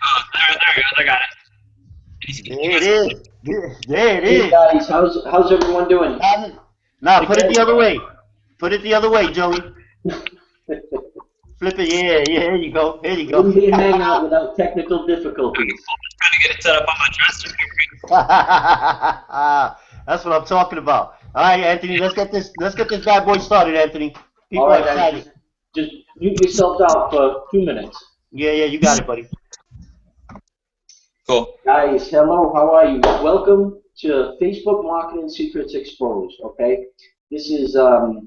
Oh, there it goes. I got it. Can you There it guys is. There it Hey is. guys, how's everyone doing? Now put it Again, the other way. Put it the other way, Joey. Flip it. Yeah, yeah. Here you go. Here you go. wouldn't be a hangout without technical difficulties. trying to get it set up on my dresser? That's what I'm talking about. All right, Anthony. Let's get this. Let's get this bad boy started, Anthony. All People are right, guys, excited. just mute yourselves out for 2 minutes. Yeah, yeah. You got it, buddy. Cool. Guys, hello, how are you? Welcome to Facebook Marketing Secrets Exposed, okay? This is a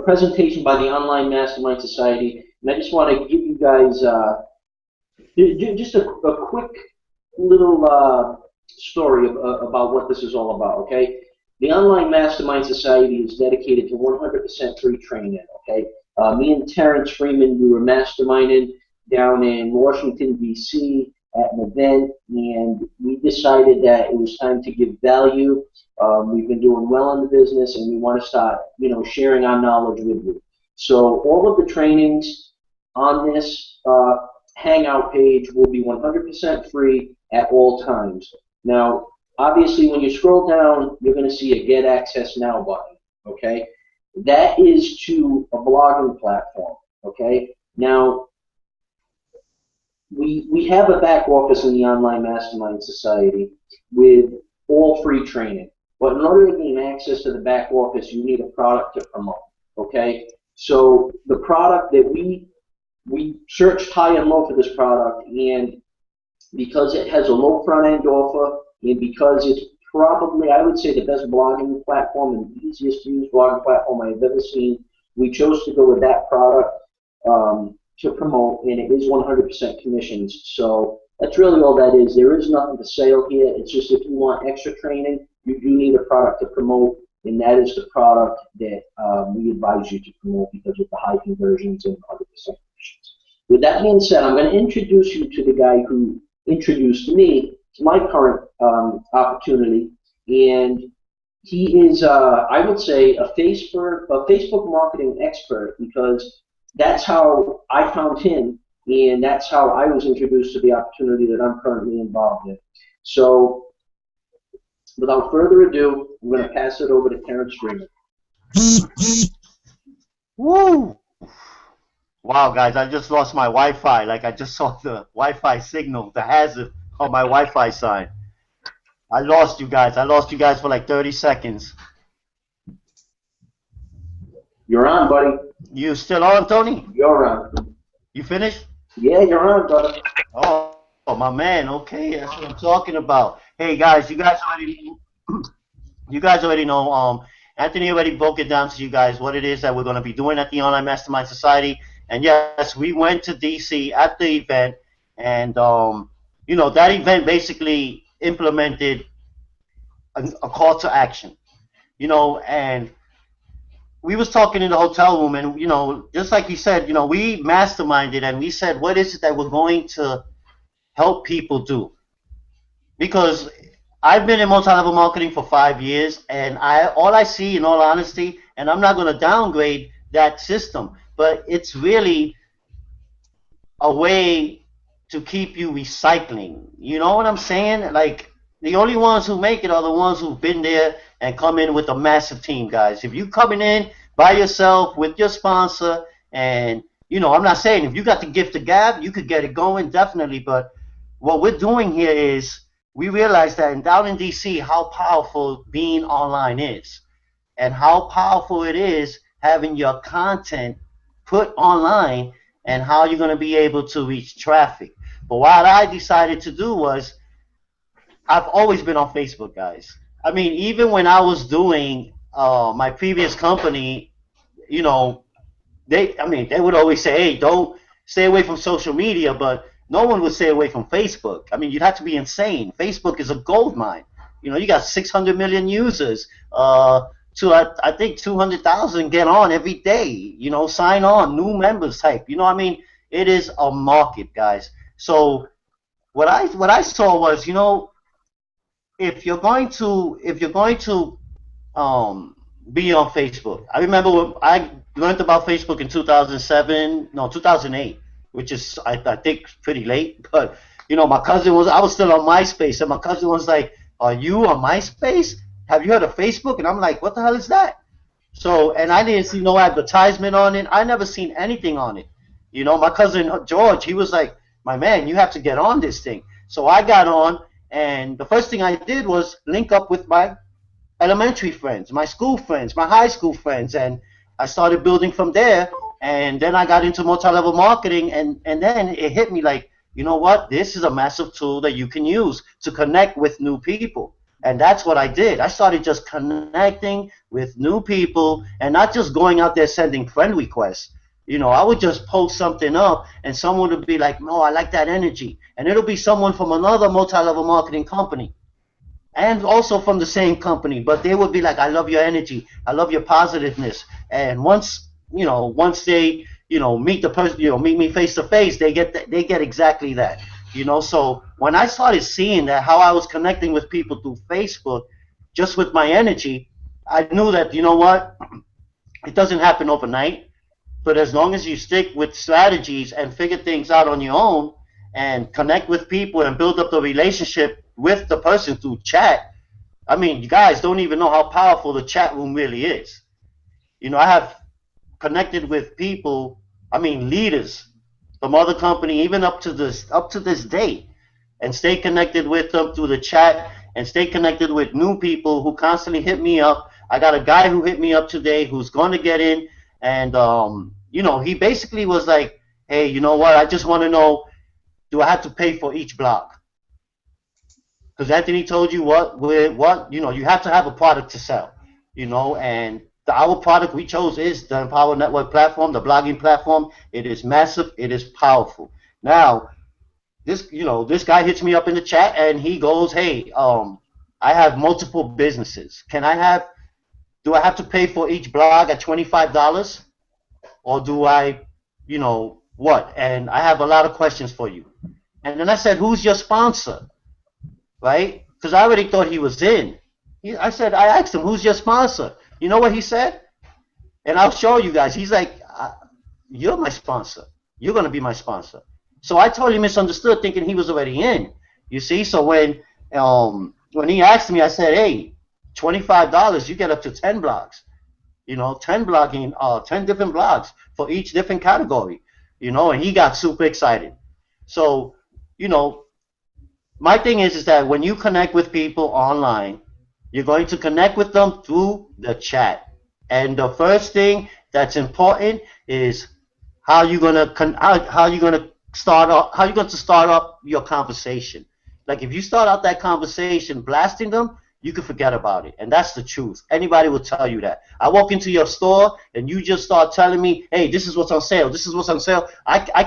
presentation by the Online Mastermind Society, and I just want to give you guys just a quick little story about what this is all about, okay? The Online Mastermind Society is dedicated to 100% free training, okay? Me and Terrence Freeman, we were masterminding down in Washington, D.C. at an event, and we decided that it was time to give value. We've been doing well in the business, and we want to start, sharing our knowledge with you. So all of the trainings on this Hangout page will be 100% free at all times. Now, obviously, when you scroll down, you're going to see a Get Access Now button, okay? That is to a blogging platform, okay? Now, we have a back office in the Online Mastermind Society with all free training. But in order to gain access to the back office, you need a product to promote, okay? So the product that we searched high and low for this product, and because it has a low front-end offer, and because it's probably, I would say, the best blogging platform and the easiest to use blogging platform I've ever seen, we chose to go with that product to promote, and it is 100% commissions. So that's really all that is. There is nothing to sale here. It's just if you want extra training, you do need a product to promote, and that is the product that we advise you to promote because of the high conversions and 100% commissions. With that being said, I'm going to introduce you to the guy who introduced me to my current opportunity, and he is, I would say, a Facebook marketing expert, because that's how I found him, and that's how I was introduced to the opportunity that I'm currently involved in. So, without further ado, I'm going to pass it over to Terrence Freeman. Woo! Wow, guys, I just lost my Wi-Fi. Like, I just saw the Wi-Fi signal, the hazard on my Wi-Fi sign. I lost you guys. I lost you guys for like 30 seconds. You're on, buddy. You still on, Tony? You're on. You finished? Yeah, you're on, brother. Oh, my man. Okay, that's what I'm talking about. Hey, guys, you guys already know. Anthony already broke it down to you guys what it is that we're going to be doing at the Online Mastermind Society. And yes, we went to DC at the event, and that event basically implemented a call to action. And we was talking in the hotel room, and just like you said, we masterminded, and we said, what is it that we're going to help people do? Because I've been in multi-level marketing for 5 years, and all I see, in all honesty, and I'm not going to downgrade that system, but it's really a way to keep you recycling. You know what I'm saying? Like, the only ones who make it are the ones who've been there and come in with a massive team, guys. If you coming in by yourself with your sponsor, and I'm not saying if you got the gift of gab, you could get it going, definitely. But what we're doing here is we realize that down in DC how powerful being online is, and how powerful it is having your content put online, and how you're going to be able to reach traffic. But what I decided to do was, I've always been on Facebook, guys. I mean, even when I was doing my previous company, they would always say, hey, don't stay away from social media, but no one would stay away from Facebook. I mean, you'd have to be insane. Facebook is a gold mine. You got 600 million users. I think 200,000 get on every day. Sign on, new members type. I mean, it is a market, guys. So what I saw was, if you're going to be on Facebook. I remember when I learned about Facebook in 2008, which is I think pretty late. But my cousin I was still on MySpace, and my cousin was like, "Are you on MySpace? Have you heard of Facebook?" And I'm like, "What the hell is that?" So, and I didn't see no advertisement on it. I never seen anything on it. My cousin George, he was like, "My man, you have to get on this thing." So I got on, and the first thing I did was link up with my elementary friends, my school friends, my high school friends, and I started building from there. And then I got into multi-level marketing, and then it hit me like, you know what? This is a massive tool that you can use to connect with new people. And that's what I did. I started just connecting with new people and not just going out there sending friend requests. I would just post something up, and someone would be like, "No, I like that energy." And it'll be someone from another multi-level marketing company, and also from the same company, but they would be like, "I love your energy. I love your positiveness." And once they meet the person, meet me face to face, they get exactly that. So when I started seeing that, how I was connecting with people through Facebook, just with my energy, I knew that, what, it doesn't happen overnight, but as long as you stick with strategies and figure things out on your own and connect with people and build up the relationship with the person through chat. I mean, you guys don't even know how powerful the chat room really is. I have connected with people, leaders from other company, even up to this day, and stay connected with them through the chat, and stay connected with new people who constantly hit me up. I got a guy who hit me up today who's going to get in, and he basically was like, "Hey, you know what? I just want to know, do I have to pay for each block?" Because Anthony told you you have to have a product to sell, and our product we chose is the Empower Network platform, the blogging platform. It is massive. It is powerful. Now, this guy hits me up in the chat, and he goes, "Hey, I have multiple businesses. Do I have to pay for each blog at $25, or do I, what?" And I have a lot of questions for you. And then I said, "Who's your sponsor?" Right? Because I already thought he was in. I asked him, "Who's your sponsor?" You know what he said? And I'll show you guys. He's like, "You're my sponsor. You're going to be my sponsor." So I totally misunderstood, thinking he was already in. You see? So when he asked me, I said, "Hey, $25, you get up to 10 blogs. 10 blogging, 10 different blogs for each different category." And he got super excited. So, my thing is that when you connect with people online, you're going to connect with them through the chat. And the first thing that's important is how you're going to start up your conversation. Like, if you start out that conversation blasting them, you can forget about it. And that's the truth. Anybody will tell you that. I walk into your store and you just start telling me, "Hey, this is what's on sale. This is what's on sale." I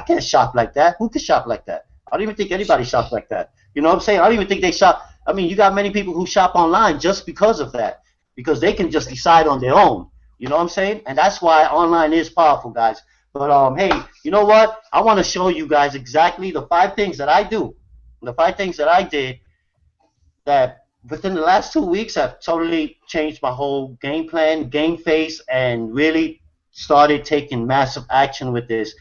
can't shop like that. Who can shop like that? I don't even think anybody shops like that. You know what I'm saying? I don't even think they shop. You got many people who shop online just because of that, because they can just decide on their own. You know what I'm saying? And that's why online is powerful, guys. But hey, you know what? I want to show you guys exactly the 5 things that I do, the 5 things that I did that within the last 2 weeks have totally changed my whole game plan, game face, and really started taking massive action with this.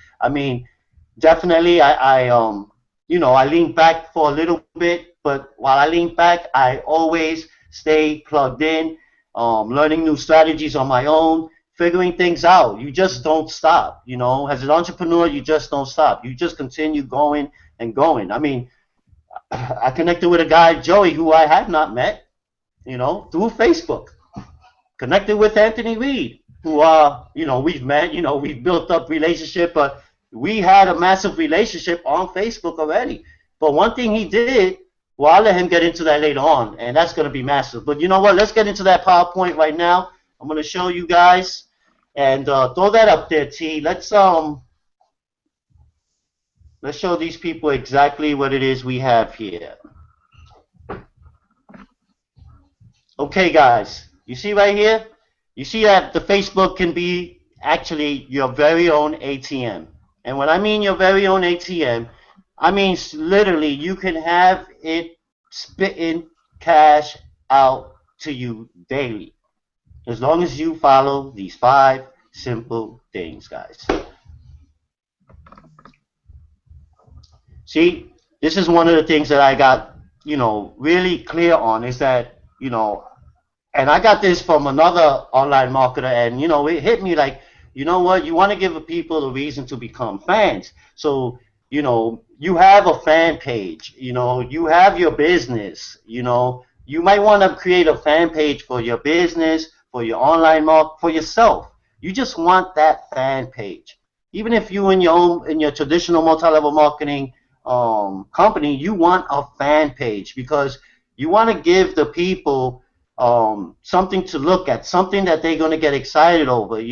Definitely, I lean back for a little bit, but while I lean back, I always stay plugged in, learning new strategies on my own, figuring things out. You just don't stop. As an entrepreneur, you just don't stop. You just continue going and going. I connected with a guy, Joey, who I had not met, through Facebook. Connected with Anthony Reed, who we've met, we've built up relationship, but we had a massive relationship on Facebook already. But one thing he did, well, I'll let him get into that later on, and that's going to be massive. But you know what? Let's get into that PowerPoint right now. I'm going to show you guys, and throw that up there, T. Let's show these people exactly what it is we have here. Okay, guys, you see right here? You see that the Facebook can be actually your very own ATM. And when I mean your very own ATM, I mean literally you can have it spitting cash out to you daily, as long as you follow these 5 simple things, guys. See, this is one of the things that I got, really clear on is that, and I got this from another online marketer, and it hit me like, you know what? You want to give people a reason to become fans. So, you have a fan page. You have your business. You might want to create a fan page for your business, for your online market, for yourself. You just want that fan page. Even if you in your traditional multi-level marketing company, you want a fan page because you want to give the people something to look at, something that they're going to get excited over.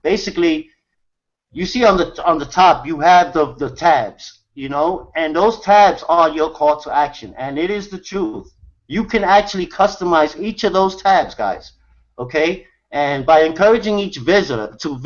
Basically, you see on the top you have the tabs, and those tabs are your call to action, and it is the truth. You can actually customize each of those tabs, guys. Okay, and by encouraging each visitor to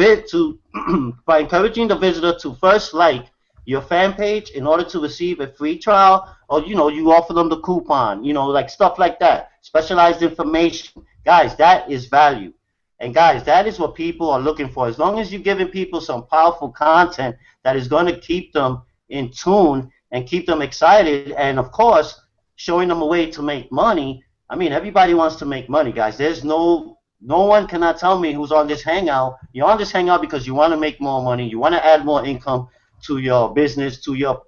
by encouraging the visitor to first like your fan page in order to receive a free trial, or you offer them the coupon, like stuff like that, specialized information, guys. That is value. And guys, that is what people are looking for. As long as you're giving people some powerful content that is going to keep them in tune and keep them excited, and of course, showing them a way to make money. I mean, everybody wants to make money, guys. There's no one cannot tell me who's on this hangout. You're on this hangout because you want to make more money. You want to add more income to your business, to your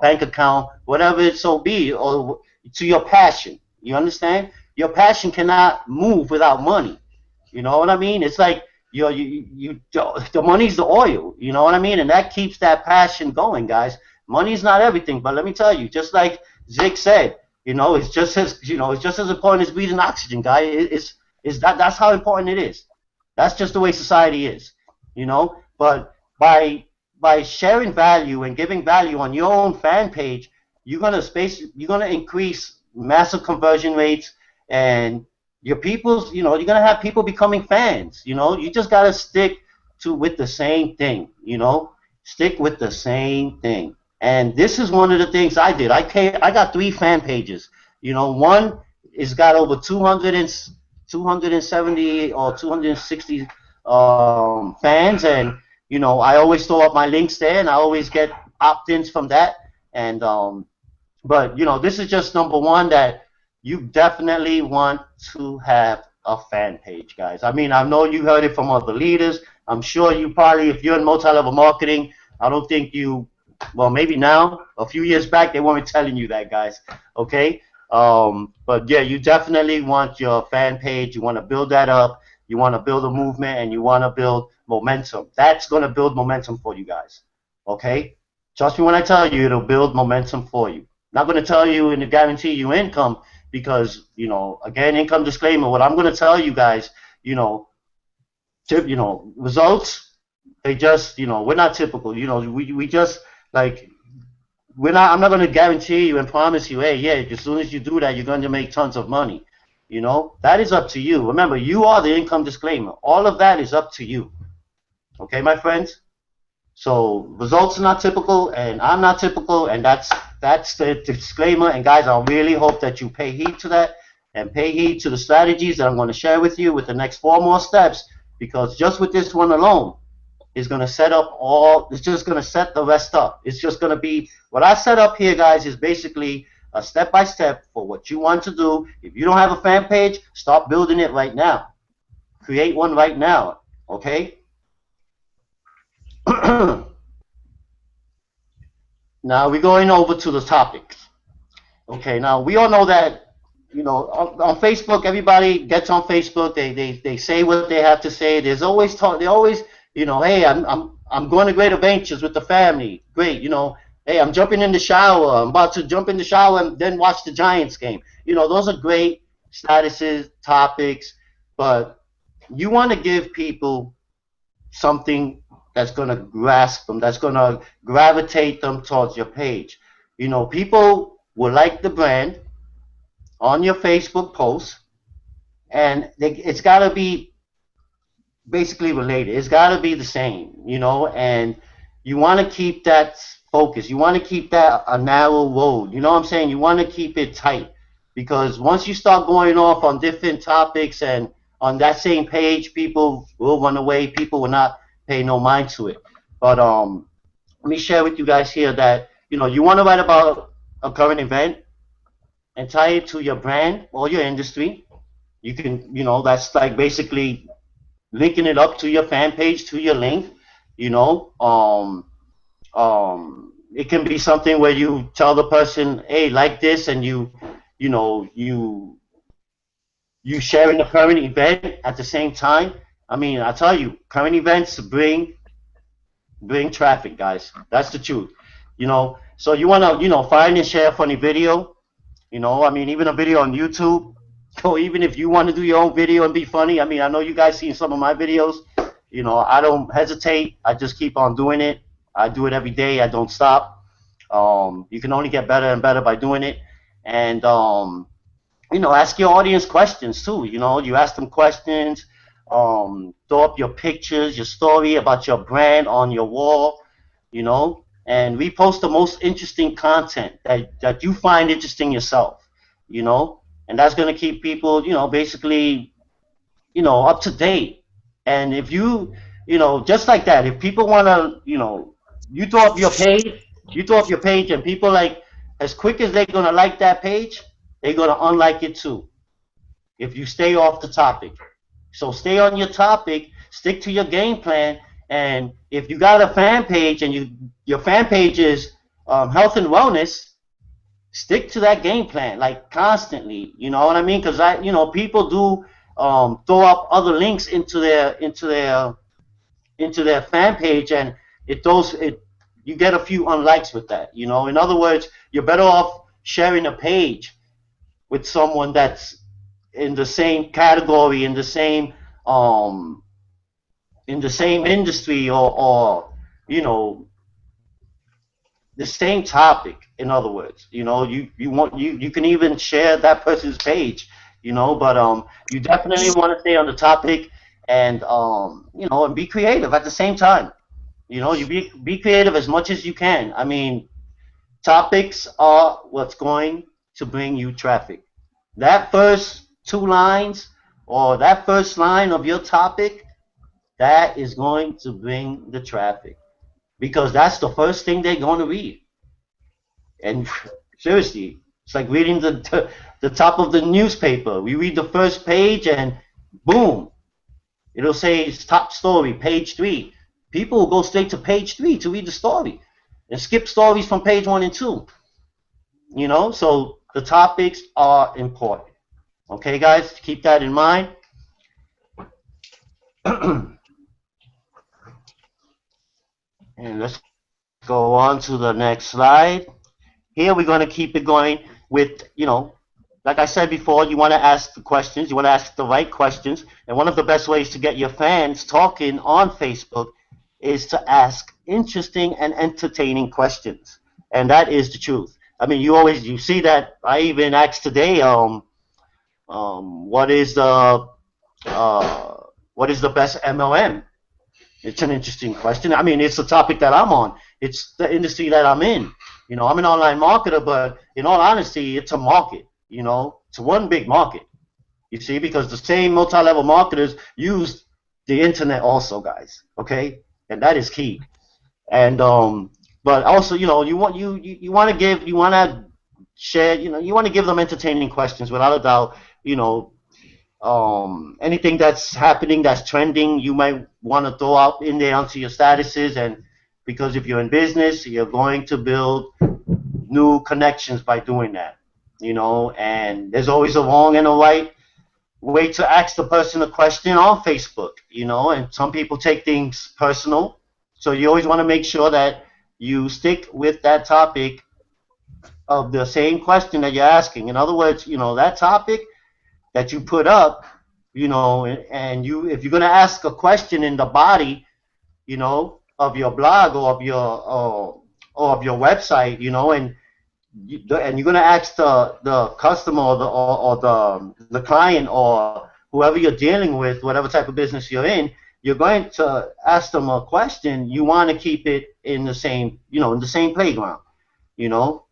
bank account, whatever it so be, or to your passion. You understand? Your passion cannot move without money. You know what I mean? It's like the money's the oil. You know what I mean? And that keeps that passion going, guys. Money's not everything, but let me tell you, just like Zig said, it's just as important as breathing oxygen, guys. That's how important it is. That's just the way society is, But by sharing value and giving value on your own fan page, you're gonna increase massive conversion rates, and your people's, you're gonna have people becoming fans. You just gotta stick with the same thing. Stick with the same thing. And this is one of the things I did. I got 3 fan pages. One is got over 270 or 260 fans, and I always throw up my links there, and I always get opt-ins from that. And but this is just number one, that you definitely want to have a fan page, guys. I mean, I know you heard it from other leaders. I'm sure you probably, if you're in multi-level marketing, I don't think well, maybe now. A few years back, they weren't telling you that, guys. Okay. But yeah, you definitely want your fan page. You want to build that up. You want to build a movement, and you want to build momentum. That's going to build momentum for you guys. Okay? Trust me when I tell you, it'll build momentum for you. Not going to tell you and guarantee you income because, again, income disclaimer. What I'm going to tell you guys, results, they just, we're not typical. We just, like, I'm not going to guarantee you and promise you, hey, yeah, as soon as you do that, you're going to make tons of money. That is up to you. Remember, you are the income disclaimer. All of that is up to you. Okay, my friends? So results are not typical, and I'm not typical, and that's the disclaimer. And guys, I really hope that you pay heed to that and pay heed to the strategies that I'm going to share with you with the next 4 more steps, because just with this one alone, is going to set up it's just going to set the rest up. It's just going to be, what I set up here, guys, is basically a step-by-step for what you want to do. If you don't have a fan page, start building it right now. Create one right now, okay? Now we're going over to the topics. Okay, now we all know that, on Facebook, everybody gets on Facebook, they say what they have to say. There's always talk, they always, hey, I'm going to great adventures with the family. Great, hey, I'm jumping in the shower. I'm about to jump in the shower and then watch the Giants game. Those are great statuses, topics, but you want to give people something that's going to grasp them, that's going to gravitate them towards your page. People will like the brand on your Facebook post, and it's got to be basically related. It's got to be the same, and you want to keep that focus. You want to keep that a narrow road. You know what I'm saying? You want to keep it tight, because once you start going off on different topics and on that same page, people will run away. People will not pay no mind to it. But let me share with you guys here that you want to write about a current event and tie it to your brand or your industry. You can, that's like basically linking it up to your fan page, to your link. You know, it can be something where you tell the person, hey, like this, and you know, you sharing the current event at the same time. I mean, I tell you, current events bring traffic, guys. That's the truth. So you wanna, find and share a funny video. I mean, even a video on YouTube. So even if you want to do your own video and be funny, I mean, I know you guys seen some of my videos. I don't hesitate. I just keep on doing it. I do it every day. I don't stop. You can only get better and better by doing it. And ask your audience questions too. You ask them questions. Throw up your pictures, your story about your brand on your wall. And repost the most interesting content that you find interesting yourself. And that's going to keep people, basically, up to date. And if just like that, if people want to, you throw up your page, and people, like, as quick as they're going to like that page, they're going to unlike it too, if you stay off the topic. So stay on your topic, stick to your game plan, and if you got a fan page and your fan page is health and wellness, stick to that game plan, like, constantly. You know what I mean? Because people do throw up other links into their fan page, and you get a few unlikes with that. In other words, you're better off sharing a page with someone that's in the same category, in the same industry, or the same topic. In other words, you can even share that person's page, but you definitely want to stay on the topic, and and be creative at the same time. You be creative as much as you can. I mean, topics are what's going to bring you traffic. That first two lines, or that first line of your topic, that is going to bring the traffic, because that's the first thing they're going to read. And seriously, it's like reading the top of the newspaper. We read the first page, and boom, it'll say it's top story, page 3. People will go straight to page 3 to read the story and skip stories from page 1 and 2. So the topics are important. Okay, guys, keep that in mind. And let's go on to the next slide. Here we're going to keep it going with, like I said before, you want to ask the questions. You want to ask the right questions. And one of the best ways to get your fans talking on Facebook is to ask interesting and entertaining questions. And that is the truth. I mean, you see that. I even asked today, what is the best MLM? It's an interesting question. I mean, it's the topic that I'm on. It's the industry that I'm in. I'm an online marketer, but in all honesty, it's a market. It's one big market. You see, because the same multi-level marketers use the internet also, guys. Okay, and that is key. And but also, you want to share. You want to give them entertaining questions, without a doubt. Anything that's happening, that's trending, you might want to throw out in there onto your statuses. And because if you're in business, you're going to build new connections by doing that. And there's always a wrong and a right way to ask the person a question on Facebook. And some people take things personal, so you always want to make sure that you stick with that topic of the same question that you're asking. In other words, that topic that you put up, and if you're going to ask a question in the body, of your blog or of your website, and you're going to ask the customer or the client or whoever you're dealing with, whatever type of business you're in, you're going to ask them a question. You want to keep it in the same, in the same playground,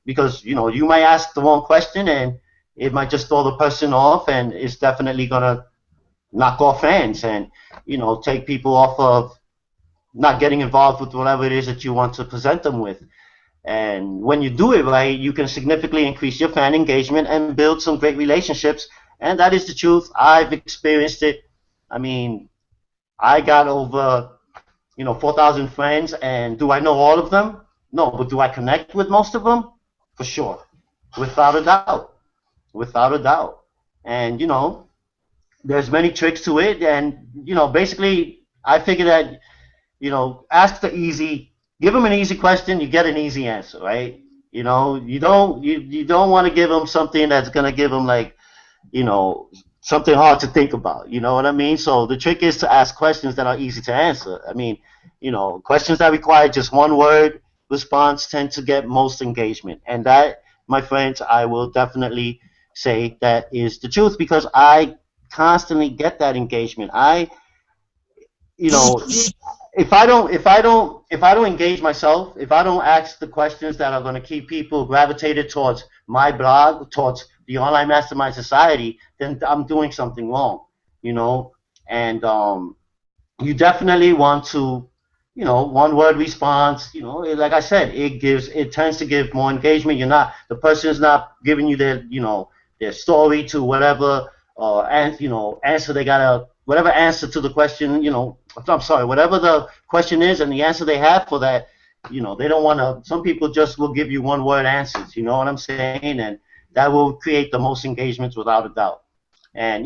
because you might ask the wrong question and it might just throw the person off, and it's definitely going to knock off fans and, take people off of not getting involved with whatever it is that you want to present them with. And when you do it right, you can significantly increase your fan engagement and build some great relationships. And that is the truth. I've experienced it. I mean, I got over 4,000 friends, and do I know all of them? No, but do I connect with most of them? For sure, without a doubt, without a doubt. And there's many tricks to it, and basically, I figure that ask the easy, give them an easy question, you get an easy answer, right? You don't want to give them something that's gonna give them like you know, something hard to think about. You know what I mean? So the trick is to ask questions that are easy to answer. I mean, questions that require just one word response tend to get most engagement. And that, my friends, I will definitely say that is the truth because I constantly get that engagement. You know, if I don't engage myself, if I don't ask the questions that are going to keep people gravitated towards my blog, towards the Online Mastermind Society, then I'm doing something wrong, you know. And you definitely want to, one word response. Like I said, it tends to give more engagement. The person is not giving you their story to whatever and answer they gotta whatever answer to the question. I'm sorry, whatever the question is and the answer they have for that. They don't want to. Some people just will give you one word answers. You know what I'm saying? And that will create the most engagements without a doubt. And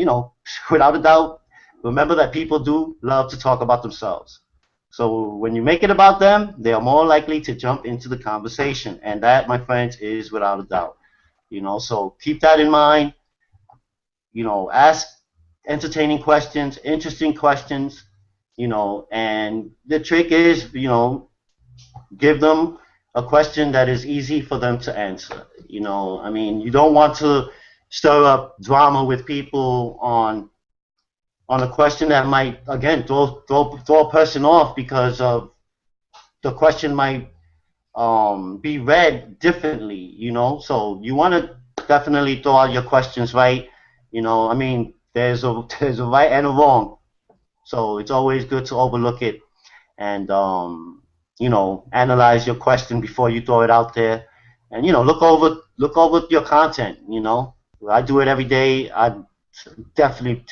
without a doubt, remember that people do love to talk about themselves. So when you make it about them, they are more likely to jump into the conversation. And that, my friends, is without a doubt. So keep that in mind. Ask entertaining questions, interesting questions, and the trick is, give them a question that is easy for them to answer. I mean, you don't want to stir up drama with people on a question that might again throw a person off because of the question might be read differently. So you want to definitely throw out your questions right. I mean, there's a right and a wrong, so it's always good to overlook it and analyze your question before you throw it out there, and look over your content. I do it every day. I definitely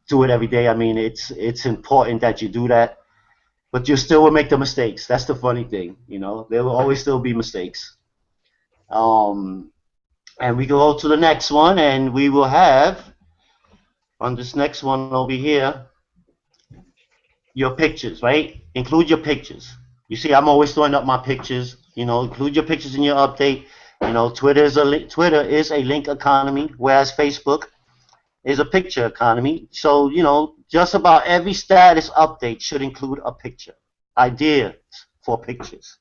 do it every day. I mean, it's important that you do that, but you still will make the mistakes. That's the funny thing. There will always still be mistakes. Um, and we go to the next one, and we will have on this next one over here your pictures, right? Include your pictures. You see, I'm always throwing up my pictures. Include your pictures in your update. Twitter is a link economy, whereas Facebook is a picture economy. So, just about every status update should include a picture. Ideas for pictures.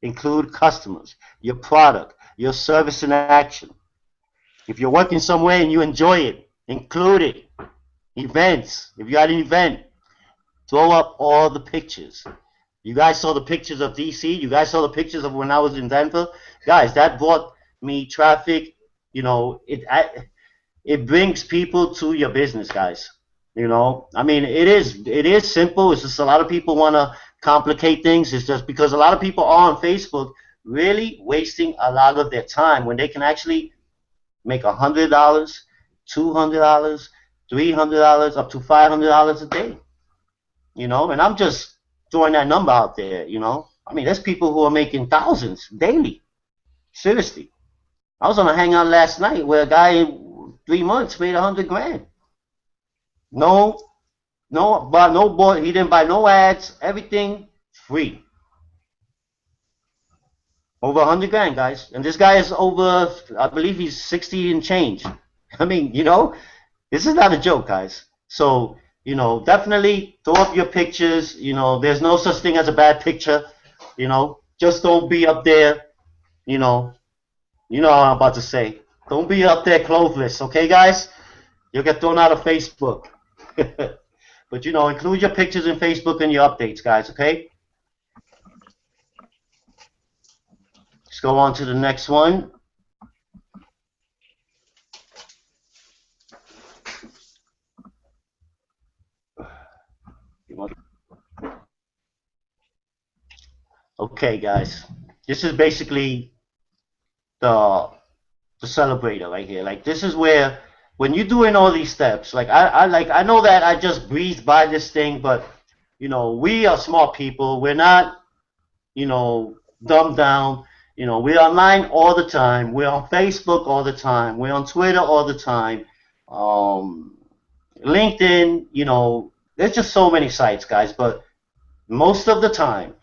Include customers, your product, your service in action. If you're working somewhere and you enjoy it, include it. Events. If you got an event, throw up all the pictures. You guys saw the pictures of DC. You guys saw the pictures of when I was in Denver. Guys, that brought me traffic. It brings people to your business, guys. I mean, it is simple. It's just a lot of people want to complicate things. It's just because a lot of people are on Facebook really wasting a lot of their time when they can actually make $100, $200, $300, up to $500 a day. And I'm just throwing that number out there. I mean, there's people who are making thousands daily. Seriously. I was on a hangout last night where a guy in 3 months made 100 grand. No, no boy. He didn't buy no ads. Everything free. Over 100 grand, guys. And this guy is over, I believe he's 60 and change. I mean, this is not a joke, guys. So, definitely throw up your pictures. There's no such thing as a bad picture. Just don't be up there, you know, what I'm about to say. Don't be up there clothless, okay, guys? You'll get thrown out of Facebook. But, include your pictures in Facebook and your updates, guys, okay? Let's go on to the next one. Okay, guys. this is basically the celebrator right here. Like this is where when you're doing all these steps, like I know that I just breezed by this thing, but you know, we are smart people. We're not, you know, dumbed down. You know, we're online all the time. We're on Facebook all the time. We're on Twitter all the time. Um, LinkedIn, you know, there's just so many sites, guys. But most of the time,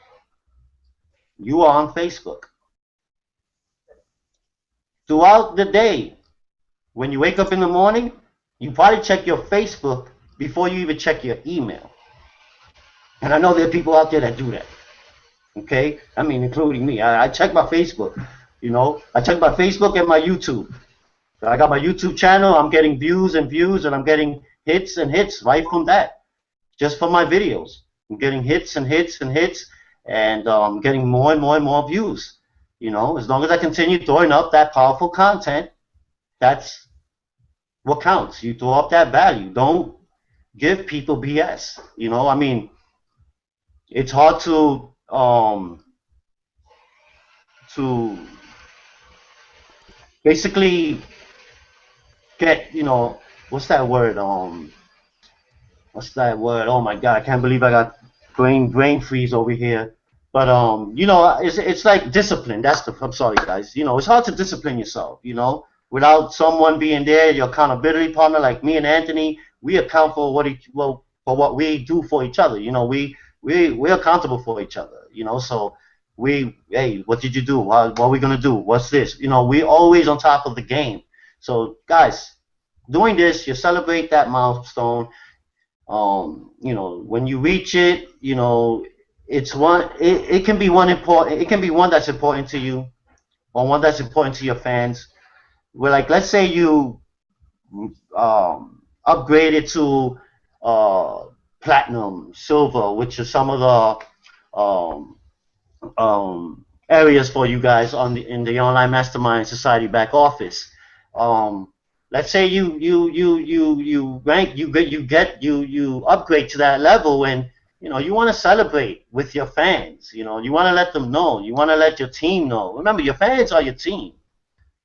you are on Facebook. Throughout the day, when you wake up in the morning, you probably check your Facebook before you even check your email. And I know there are people out there that do that. Okay? I mean, including me. I check my Facebook. You know, I check my Facebook and my YouTube. So I got my YouTube channel. I'm getting views and views, and I'm getting hits and hits right from that, just from my videos. I'm getting hits and hits and hits, and getting more and more and more views. You know, as long as I continue throwing up that powerful content, that's what counts. You throw up that value. Don't give people BS. You know, I mean, it's hard to basically get, you know, what's that word? What's that word? Oh my God, I can't believe I got brain freeze over here. But you know, it's like discipline. I'm sorry, guys. You know, it's hard to discipline yourself. You know, without someone being there, your accountability partner, like me and Anthony, we account for for what we do for each other. You know, we're accountable for each other. You know, so hey, what did you do? What are we gonna do? What's this? You know, we're always on top of the game. So, guys, doing this, you celebrate that milestone. You know, when you reach it, you know, it can be one important, it can be one that's important to you, or one that's important to your fans. Where, like, let's say you upgraded to platinum, silver, which are some of the areas for you guys in the online mastermind society back office. Let's say you rank, you upgrade to that level, and you know, you want to celebrate with your fans. You know, you want to let them know. You want to let your team know. Remember, your fans are your team.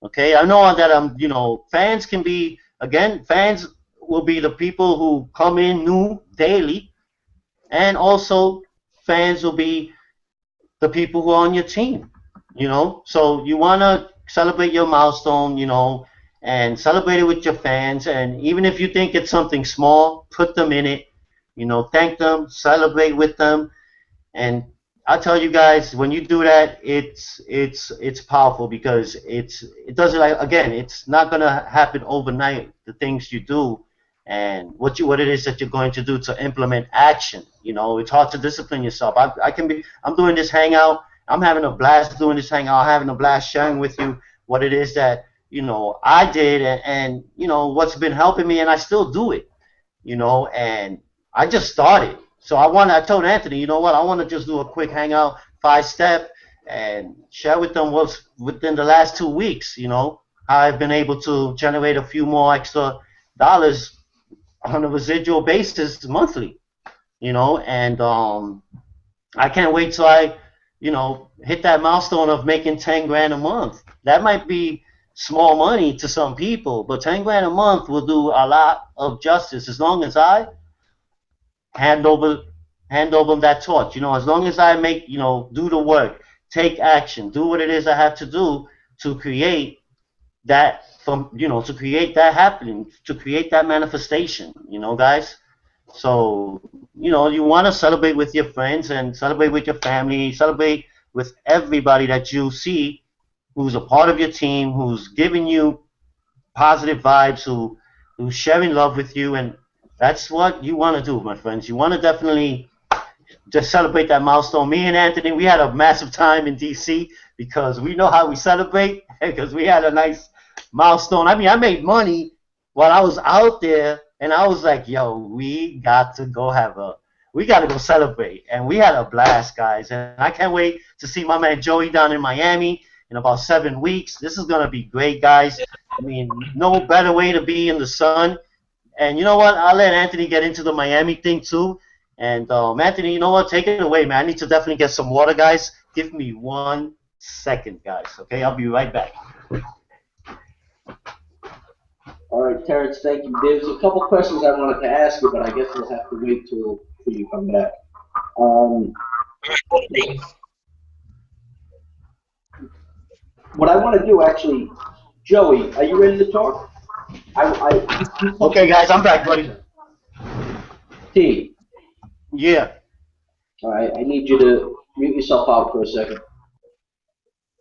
Okay, I know that you know, fans can be, again, fans will be the people who come in new daily, and also fans will be the people who are on your team. You know, so you want to celebrate your milestone, you know, and celebrate it with your fans. And even if you think it's something small, put them in it. You know, thank them, celebrate with them, and I tell you guys, when you do that, it's powerful, because it doesn't, like, again, it's not gonna happen overnight. The things you do and what it is that you're going to do to implement action. You know, it's hard to discipline yourself. I'm doing this hangout. I'm having a blast doing this hangout. I'm having a blast sharing with you what it is that, you know, I did, and you know, what's been helping me, and I still do it. You know, and I just started. So I told Anthony, you know what, I want to just do a quick hangout, 5-step, and share with them what's within the last 2 weeks, you know, how I've been able to generate a few more extra dollars on a residual basis monthly, you know, and I can't wait till I, you know, hit that milestone of making 10 grand a month. That might be small money to some people, but 10 grand a month will do a lot of justice, as long as I hand over that torch. You know, as long as I make, you know, do the work, take action, do what it is I have to do to create that, to create that happening, to create that manifestation, you know, guys. So, you know, you want to celebrate with your friends and celebrate with your family, celebrate with everybody that you see who's a part of your team, who's giving you positive vibes, who's sharing love with you, and that's what you want to do, my friends. You want to definitely just celebrate that milestone. Me and Anthony, we had a massive time in DC, because we know how we celebrate, because we had a nice milestone. I mean, I made money while I was out there, and I was like, yo, we got to go celebrate. And we had a blast, guys. And I can't wait to see my man Joey down in Miami in about 7 weeks. This is going to be great, guys. I mean, no better way to be in the sun. And you know what? I'll let Anthony get into the Miami thing too. And Anthony, you know what? Take it away, man. I need to definitely get some water, guys. Give me 1 second, guys. Okay, I'll be right back. All right, Terrence, thank you. There's a couple questions I wanted to ask you, but I guess we'll have to wait till you come back. What I want to do, actually, Joey, are you ready to talk? Okay, guys, I'm back, buddy. T. Yeah. All right, I need you to mute yourself out for a second.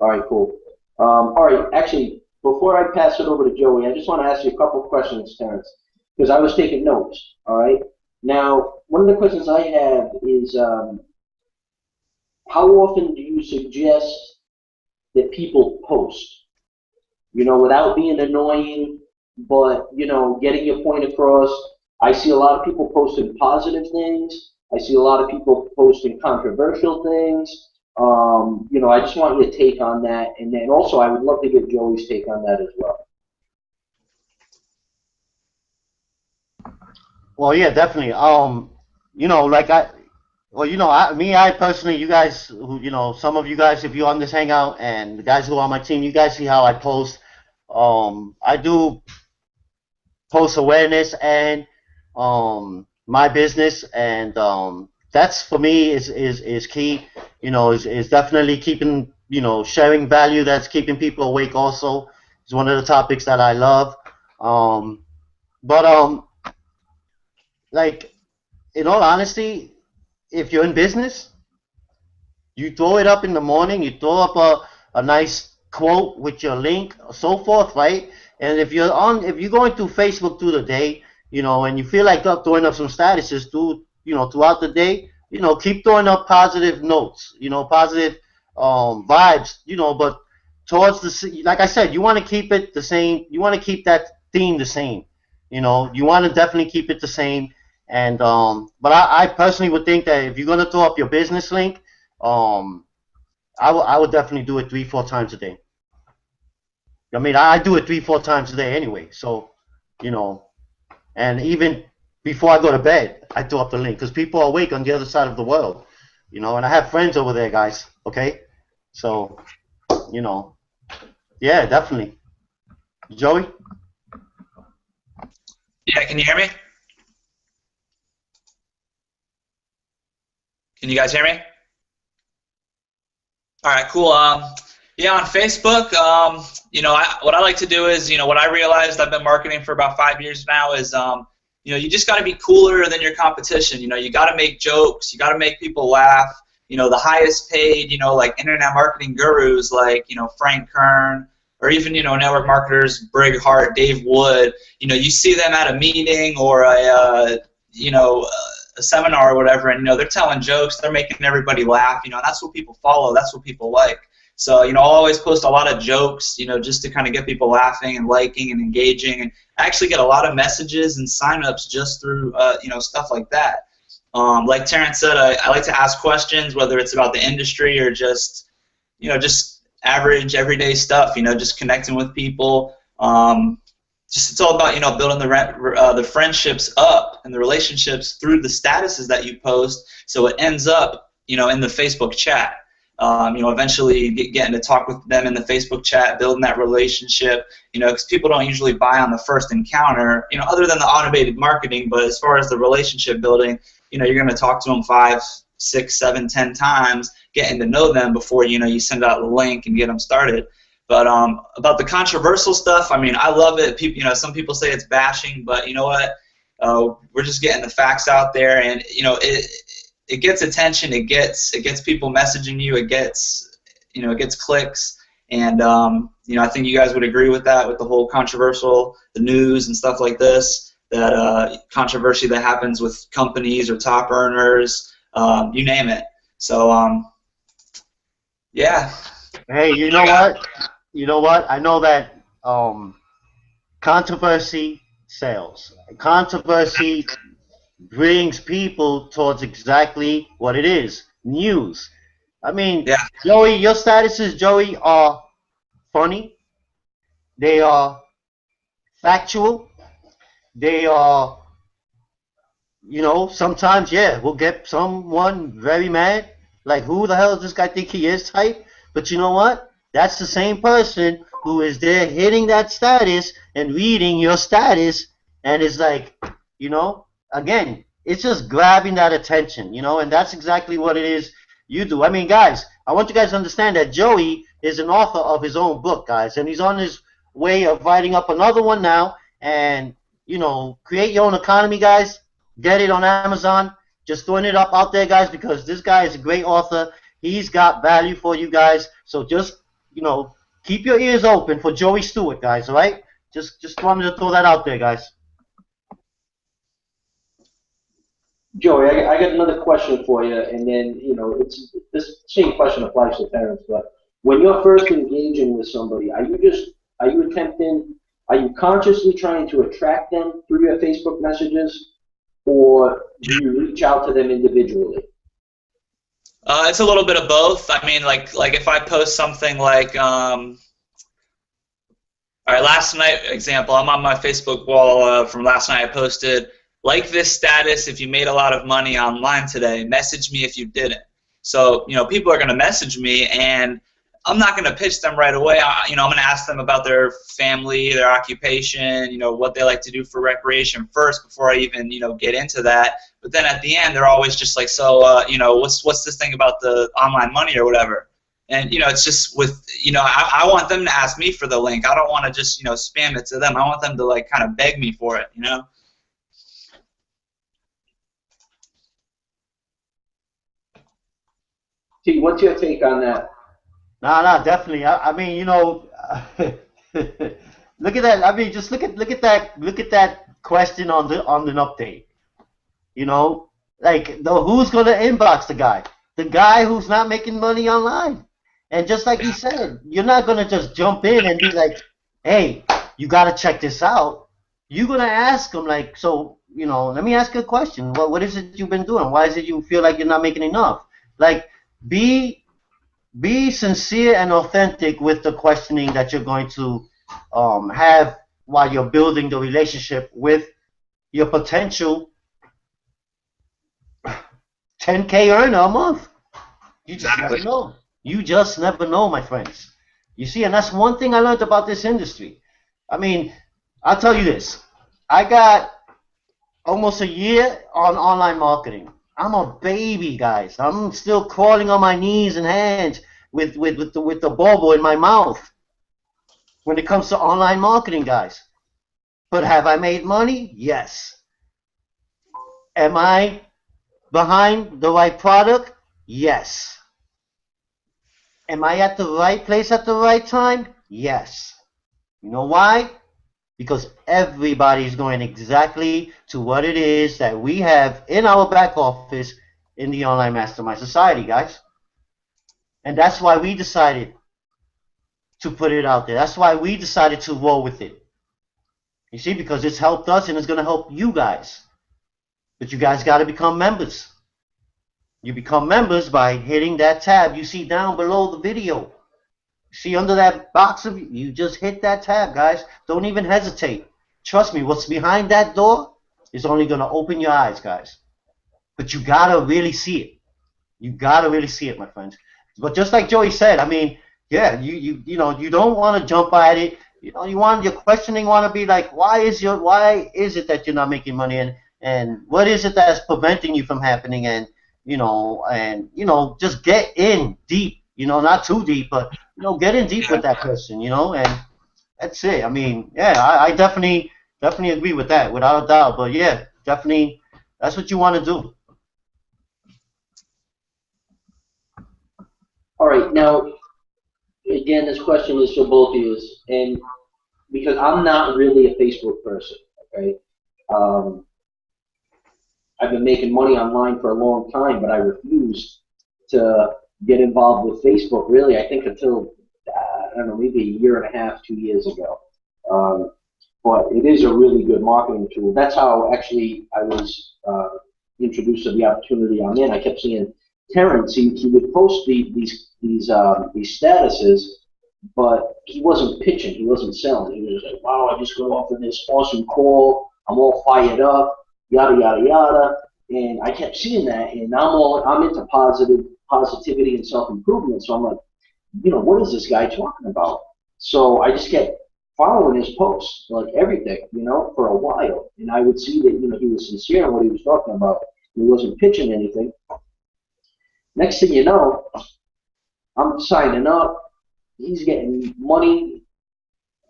All right, cool. All right, actually, before I pass it over to Joey, I just want to ask you a couple of questions, Terrence, because I was taking notes. All right. Now, one of the questions I have is, how often do you suggest that people post? You know, without being annoying, but you know, getting your point across. I see a lot of people posting positive things. I see a lot of people posting controversial things. You know, I just want your take on that, and then also I would love to get Joey's take on that as well. Well, yeah, definitely. You know, like I personally, you guys, who, you know, some of you guys, if you're on this hangout, and the guys who are on my team, you guys see how I post. I do post awareness and my business, and that's for me is key. You know, is definitely keeping, you know, sharing value that's keeping people awake. Also, is one of the topics that I love. But like, in all honesty, if you're in business, you throw it up in the morning, you throw up a nice quote with your link, so forth, right? And if you're going through Facebook through the day, you know, and you feel like throwing up some statuses throughout the day, you know, keep throwing up positive notes, you know, positive vibes, you know, but towards like I said, you want to keep it the same. You want to keep that theme the same. You know, you want to definitely keep it the same. And but I personally would think that if you're gonna throw up your business link, um, I would definitely do it 3-4 times a day. I mean, I do it 3-4 times a day anyway. So, you know, and even before I go to bed, I throw up the link because people are awake on the other side of the world. You know, and I have friends over there, guys. Okay, so, you know, yeah, definitely. Joey? Yeah, can you hear me? Can you guys hear me? All right, cool. Yeah, on Facebook, you know, what I like to do is, you know, what I realized, I've been marketing for about 5 years now, is, you know, you just got to be cooler than your competition. You know, you got to make jokes, you got to make people laugh. You know, the highest paid, you know, like internet marketing gurus like, you know, Frank Kern, or even, you know, network marketers, Brig Hart, Dave Wood. You know, you see them at a meeting or you know, a seminar or whatever, and, you know, they're telling jokes, they're making everybody laugh. You know, and that's what people follow, that's what people like. So, you know, I'll always post a lot of jokes, you know, just to kind of get people laughing and liking and engaging. And I actually get a lot of messages and signups just through, you know, stuff like that. Like Terrence said, I like to ask questions, whether it's about the industry or just, you know, just average, everyday stuff, you know, just connecting with people. Just it's all about, you know, building the friendships up and the relationships through the statuses that you post, so it ends up, you know, in the Facebook chat. You know, eventually getting to talk with them in the Facebook chat, building that relationship, you know, because people don't usually buy on the first encounter, you know, other than the automated marketing. But as far as the relationship building, you know, you're going to talk to them 5, 6, 7, 10 times, getting to know them before, you know, you send out the link and get them started. But about the controversial stuff, I mean, I love it. People, you know, some people say it's bashing, but you know what? We're just getting the facts out there, and you know, it gets attention. It gets people messaging you. It gets, you know, it gets clicks, and you know, I think you guys would agree with that, with the whole controversial, the news and stuff like this. That controversy that happens with companies or top earners, you name it. So yeah. Hey, you know what? You know what? I know that controversy sells. Controversy brings people towards exactly what it is, news. I mean, Yeah. Joey, your statuses, Joey, are funny. They are factual. They are, you know, sometimes, yeah, we'll get someone very mad, like, who the hell does this guy think he is type. But you know what? That's the same person who is there hitting that status and reading your status and is like, you know, again, it's just grabbing that attention, you know, and that's exactly what it is you do. I mean, guys, I want you guys to understand that Joey is an author of his own book, guys, and he's on his way of writing up another one now. And, you know, create your own economy, guys. Get it on Amazon. Just throwing it up out there, guys, because this guy is a great author. He's got value for you guys. So just, you know, keep your ears open for Joey Stewart, guys, all right? Just wanted to throw that out there, guys. Joey, I got another question for you, and then, you know, it's this same question applies to parents, but when you're first engaging with somebody, are you consciously trying to attract them through your Facebook messages, or do you reach out to them individually? It's a little bit of both. I mean, like if I post something like, all right, last night, example, I'm on my Facebook wall from last night. I posted, like this status if you made a lot of money online today. Message me if you didn't. So, you know, people are going to message me, and I'm not going to pitch them right away. You know, I'm going to ask them about their family, their occupation, you know, what they like to do for recreation first before I even, you know, get into that. But then at the end, they're always just like, so, you know, what's this thing about the online money or whatever? And, you know, it's just with, you know, I want them to ask me for the link. I don't want to just, you know, spam it to them. I want them to, like, kind of beg me for it, you know? T, what's your take on that? Nah, definitely. I mean, you know, look at that. I mean, just look at that question on the update. You know, like who's gonna inbox the guy? The guy who's not making money online. And just like he said, you're not gonna just jump in and be like, hey, you gotta check this out. You're gonna ask him like, so, you know, let me ask you a question. What is it you've been doing? Why is it you feel like you're not making enough? Like, be sincere and authentic with the questioning that you're going to have while you're building the relationship with your potential 10K earner a month. You just never know. You just never know, my friends. You see, and that's one thing I learned about this industry. I mean, I'll tell you this. I got almost a year on online marketing. I'm a baby, guys. I'm still crawling on my knees and hands with the bauble in my mouth when it comes to online marketing, guys. But have I made money? Yes. Am I behind the right product? Yes. Am I at the right place at the right time? Yes. You know why? Because everybody's going exactly to what it is that we have in our back office in the Online Mastermind Society, guys. And that's why we decided to put it out there. That's why we decided to roll with it. You see, because it's helped us and it's going to help you guys. But you guys got to become members. You become members by hitting that tab you see down below the video. See under that box of you just hit that tab, guys. Don't even hesitate. Trust me, what's behind that door is only going to open your eyes, guys. But you got to really see it. You got to really see it, my friends. But just like Joey said, I mean, yeah, you know, you don't want to jump at it. You know, your questioning want to be like, why is it that you're not making money, and what is it that's preventing you from happening, and you know, just get in deep. You know, not too deep, but you know, get in deep with that person. You know, and that's it. I mean, yeah, I definitely agree with that, without a doubt. But yeah, definitely, that's what you want to do. All right, now, again, this question is for both of you, and because I'm not really a Facebook person, okay? I've been making money online for a long time, but I refused to get involved with Facebook, really, I think until, I don't know, maybe a year and a half, 2 years ago. But it is a really good marketing tool. That's how, actually, I was introduced to the opportunity I'm in. I kept seeing Terrence, he would post these statuses, but he wasn't pitching, he wasn't selling. He was like, wow, I just got off of this awesome call, I'm all fired up, yada yada yada. And I kept seeing that, and I'm into positivity and self-improvement. So I'm like, what is this guy talking about? So I just kept following his posts, like everything, for a while. And I would see that, he was sincere in what he was talking about. He wasn't pitching anything. Next thing you know, I'm signing up. He's getting money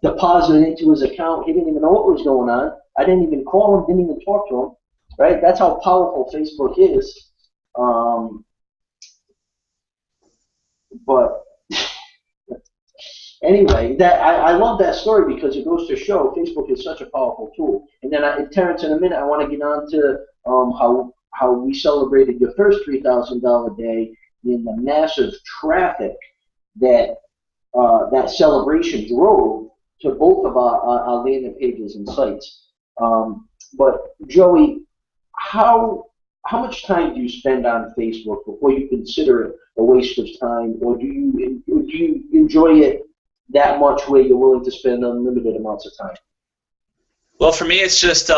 deposited into his account. He didn't even know what was going on. I didn't even call him, didn't even talk to him. Right? That's how powerful Facebook is. But anyway, I love that story because it goes to show Facebook is such a powerful tool. And then, Terrence, in a minute, I want to get on to how we celebrated your first $3,000 day in the massive traffic that that celebration drove to both of our landing pages and sites. But Joey, how much time do you spend on Facebook before you consider it a waste of time, or do you enjoy it that much where you're willing to spend unlimited amounts of time? Well, for me, it's just,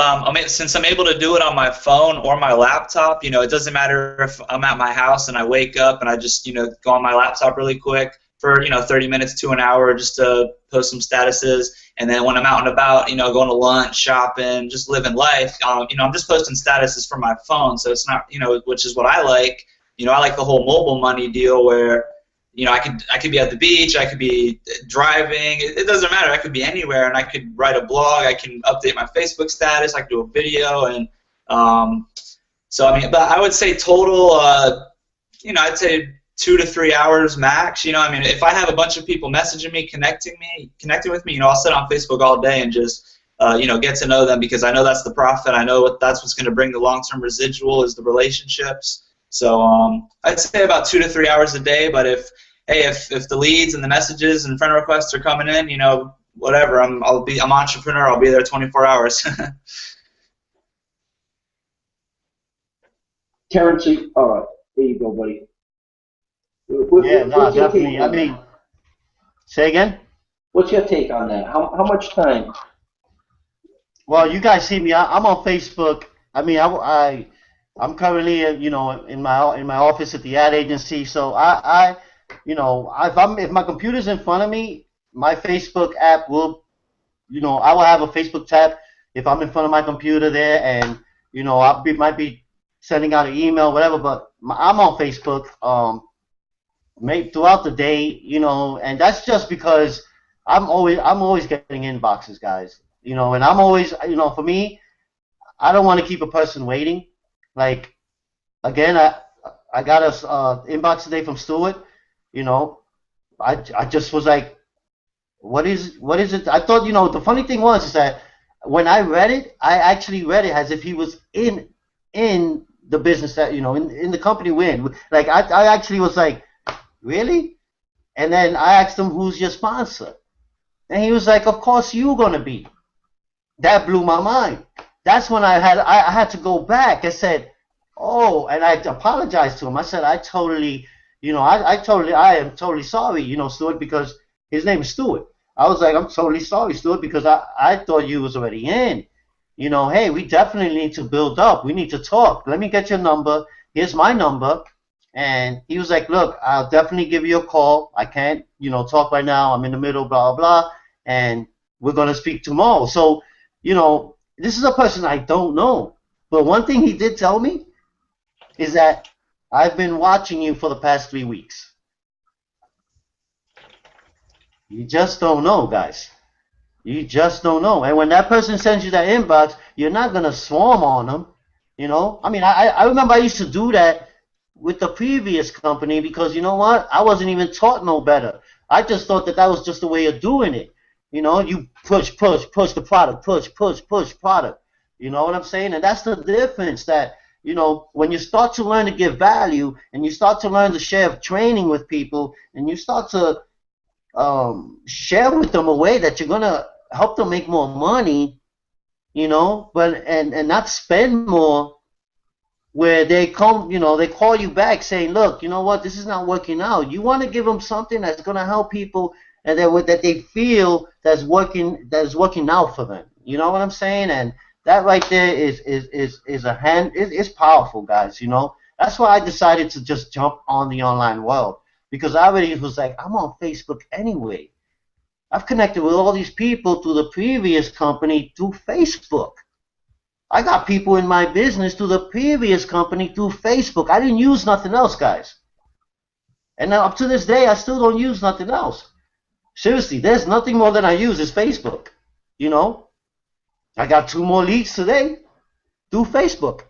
since I'm able to do it on my phone or my laptop, it doesn't matter if I'm at my house and I wake up and I just, go on my laptop really quick for, 30 minutes to an hour just to post some statuses. And then when I'm out and about, going to lunch, shopping, just living life, I'm just posting statuses from my phone. So it's not, which is what I like. I like the whole mobile money deal where, I could be at the beach, I could be driving, it doesn't matter, I could be anywhere, and I could write a blog, I can update my Facebook status, I could do a video, and so but I would say total, I'd say 2 to 3 hours max. If I have a bunch of people messaging me, connecting with me, I'll sit on Facebook all day and just get to know them, because I know that's the profit, I know that's what's going to bring the long-term residual is the relationships. So I'd say about 2 to 3 hours a day. But if the leads and the messages and friend requests are coming in, whatever, I'm entrepreneur. I'll be there 24 hours. Terrence, all right, there you go, buddy. Yeah, no, definitely. Say again. What's your take on that? How much time? Well, you guys see me. I'm on Facebook. I'm currently, in my office at the ad agency. So if my computer's in front of me, my Facebook app will, I will have a Facebook tab if I'm in front of my computer there, and might be sending out an email, whatever. But I'm on Facebook, throughout the day, and that's just because I'm always getting inboxes, guys, and I'm always, for me, I don't want to keep a person waiting. Like, again, I got a inbox today from Stewart. I just was like, what is it? I thought, the funny thing is that when I read it, I actually read it as if he was in the business that, in the company we're in. Like, I actually was like, really? And then I asked him, who's your sponsor? And he was like, of course you're going to be. That blew my mind. That's when I had to go back. I said, oh, and I apologized to him. I said, I am totally sorry, Stewart, because his name is Stewart. I was like, I'm totally sorry, Stewart, because I thought you was already in. Hey, we definitely need to build up. We need to talk. Let me get your number. Here's my number. And he was like, look, I'll definitely give you a call. I can't, talk right now. I'm in the middle, blah, blah, blah. And we're going to speak tomorrow. So, this is a person I don't know. But one thing he did tell me is that I've been watching you for the past 3 weeks. You just don't know, guys. You just don't know. And when that person sends you that inbox, you're not going to swarm on them. I remember I used to do that with the previous company because, you know what? I wasn't even taught no better. I just thought that was just the way of doing it. You push the product, push product. You know what I'm saying? And that's the difference that, when you start to learn to give value and you start to learn to share training with people and you start to share with them a way that you're going to help them make more money, but and not spend more, where they come, they call you back saying, look, you know what, this is not working out. You want to give them something that's going to help people and that they feel that's working out for them. You know what I'm saying? And that right there is powerful, guys. That's why I decided to just jump on the online world. because I already was like, I'm on Facebook anyway. I've connected with all these people through the previous company through Facebook. I got people in my business through the previous company through Facebook. I didn't use nothing else, guys. And now up to this day, I still don't use nothing else. Seriously, there's nothing more than I use is Facebook. You know, I got 2 more leads today through Facebook.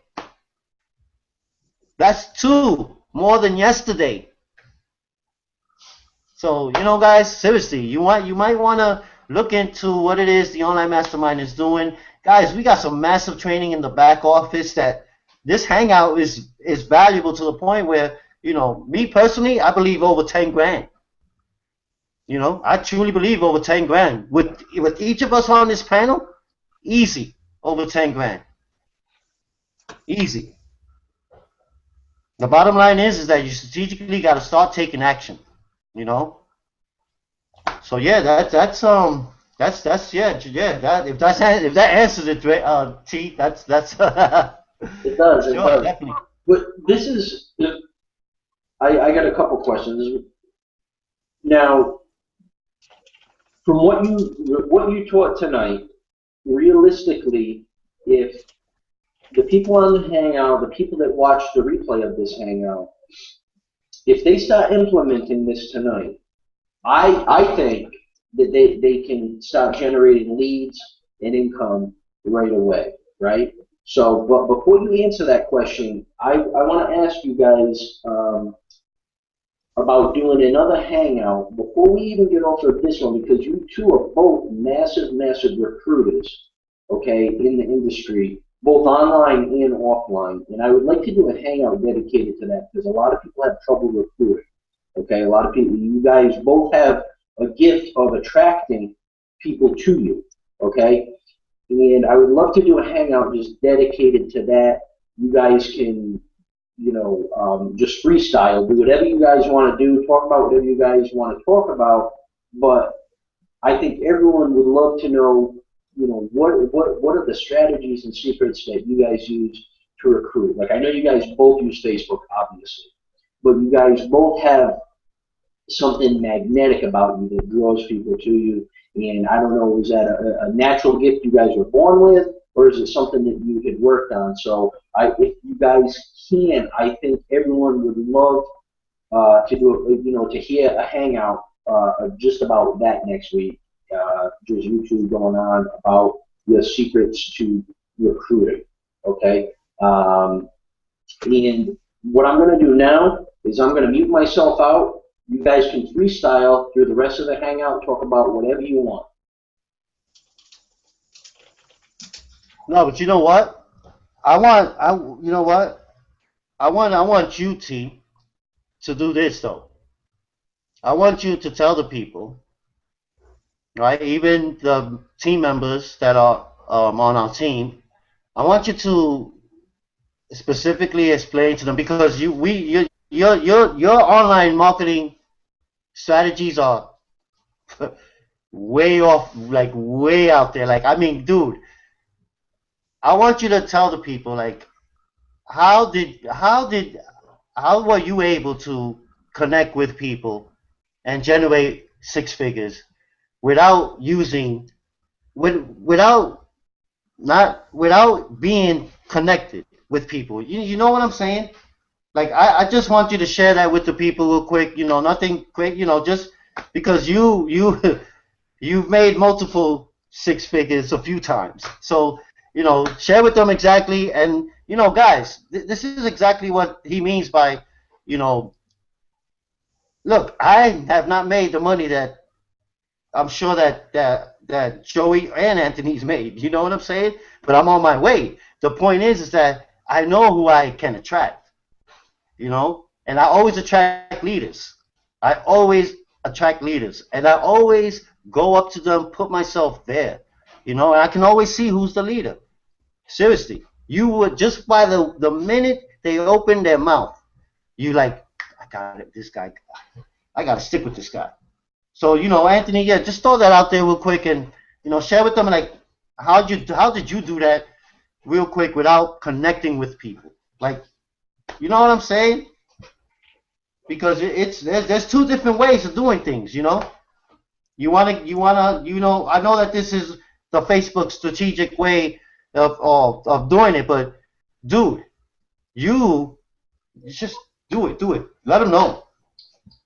That's 2 more than yesterday. So, you know, guys, seriously, you might want to look into what it is the Online Mastermind is doing. Guys, we got some massive training in the back office that this hangout is valuable to the point where, you know, me personally, I believe over 10 grand. You know, I truly believe over 10 grand. With each of us on this panel, easy, over 10 grand. Easy. The bottom line is that you strategically got to start taking action, you know. So yeah, that's if that answers it, T, that's It does. It sure, does. definitely. But this is, I got a couple questions. Now, from what you taught tonight, realistically, if the people on the Hangout, the people that watch the replay of this Hangout, if they start implementing this tonight, I think that they can start generating leads and income right away, right? So, but before you answer that question, I want to ask you guys about doing another Hangout before we even get off of this one, because you two are both massive recruiters, okay, in the industry, both online and offline. And I would like to do a Hangout dedicated to that, because a lot of people have trouble recruiting. Okay, a lot of people, you guys both have a gift of attracting people to you, okay? And I would love to do a Hangout just dedicated to that. You guys can, you know, just freestyle, do whatever you guys want to do, talk about whatever you guys want to talk about, but I think everyone would love to know, you know, what are the strategies and secrets that you guys use to recruit? Like, I know you guys both use Facebook, obviously, but you guys both have something magnetic about you that draws people to you. And I don't know, is that a natural gift you guys were born with, or is it something that you had worked on? So if you guys can, I think everyone would love to do, you know, to hear a Hangout just about that next week. Just you two going on about your secrets to recruiting, okay? And what I'm going to do now is I'm going to mute myself out. You guys can freestyle through the rest of the Hangout, talk about whatever you want. No, but you know what? I want you, T, to do this though. I want you to tell the people, right? Even the team members that are on our team, I want you to specifically explain to them, because your online marketing strategies are way off, like way out there. Like, I mean, dude, I want you to tell the people, like, how were you able to connect with people and generate 6 figures without being connected with people? You know what I'm saying? Like, I just want you to share that with the people real quick. You know, nothing quick. You know, just because you've made multiple 6 figures a few times. So, you know, share with them exactly. And, you know, guys, this is exactly what he means by, you know, look, I have not made the money that I'm sure that Joey and Anthony's made. You know what I'm saying? But I'm on my way. The point is that I know who I can attract. You know, and I always attract leaders. I always attract leaders, and I always go up to them, put myself there. You know, and I can always see who's the leader. Seriously, you would, just by the minute they open their mouth, you like, I got it. This guy, I got to stick with this guy. So, you know, Anthony, yeah, just throw that out there real quick, and, you know, share with them, like, how did you do that real quick without connecting with people? Like, you know what I'm saying? because there's two different ways of doing things. You know, I know that this is the Facebook strategic way of doing it, but dude, you just do it. Let them know.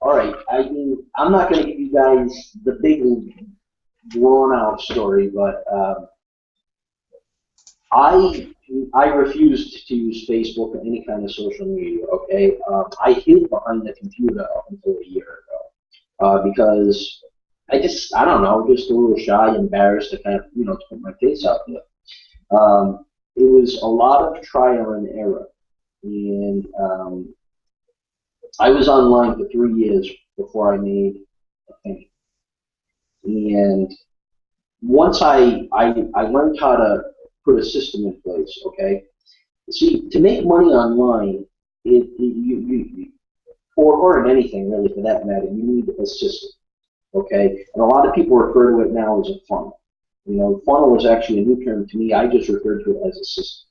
All right. I mean, I'm not going to give you guys the big, drawn-out story, but I refused to use Facebook or any kind of social media. Okay, I hid behind the computer up until a year ago because I don't know, just a little shy, embarrassed to kind of to put my face out there. It was a lot of trial and error, and I was online for 3 years before I made a penny. And once I learned how to put a system in place, okay? See, to make money online, or in anything really for that matter, you need a system, okay? And a lot of people refer to it now as a funnel. Funnel is actually a new term to me. I just refer to it as a system,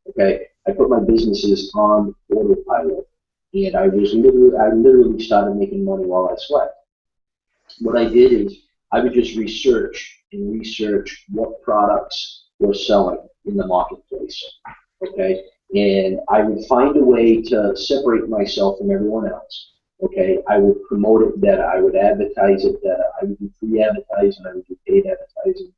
okay? I put my businesses on autopilot, and I literally started making money while I slept. What I did is I would just research what products were selling in the marketplace, okay? And I would find a way to separate myself from everyone else, okay? I would promote it better. I would advertise it better. I would do free advertising. I would do paid advertising.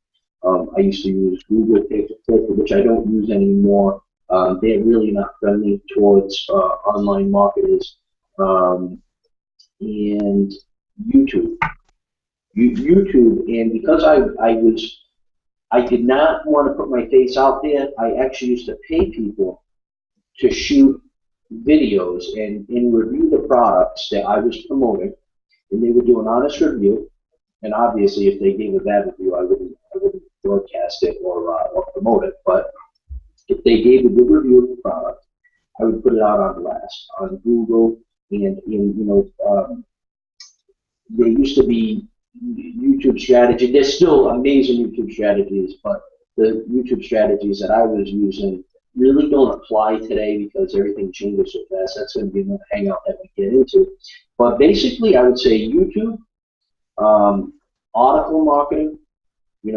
I used to use Google pay-per-click, which I don't use anymore. They're really not friendly towards online marketers. And YouTube. And because I did not want to put my face out there, I actually used to pay people to shoot videos and review the products that I was promoting, and they would do an honest review. And obviously, if they gave a bad review, I wouldn't broadcast it or promote it. But if they gave a good review of the product, I would put it out on blast on Google, and there used to be YouTube strategy. There's still amazing YouTube strategies, but the YouTube strategies that I was using really don't apply today because everything changes so fast. That's going to be another hangout that we get into. But basically, I would say YouTube, article marketing.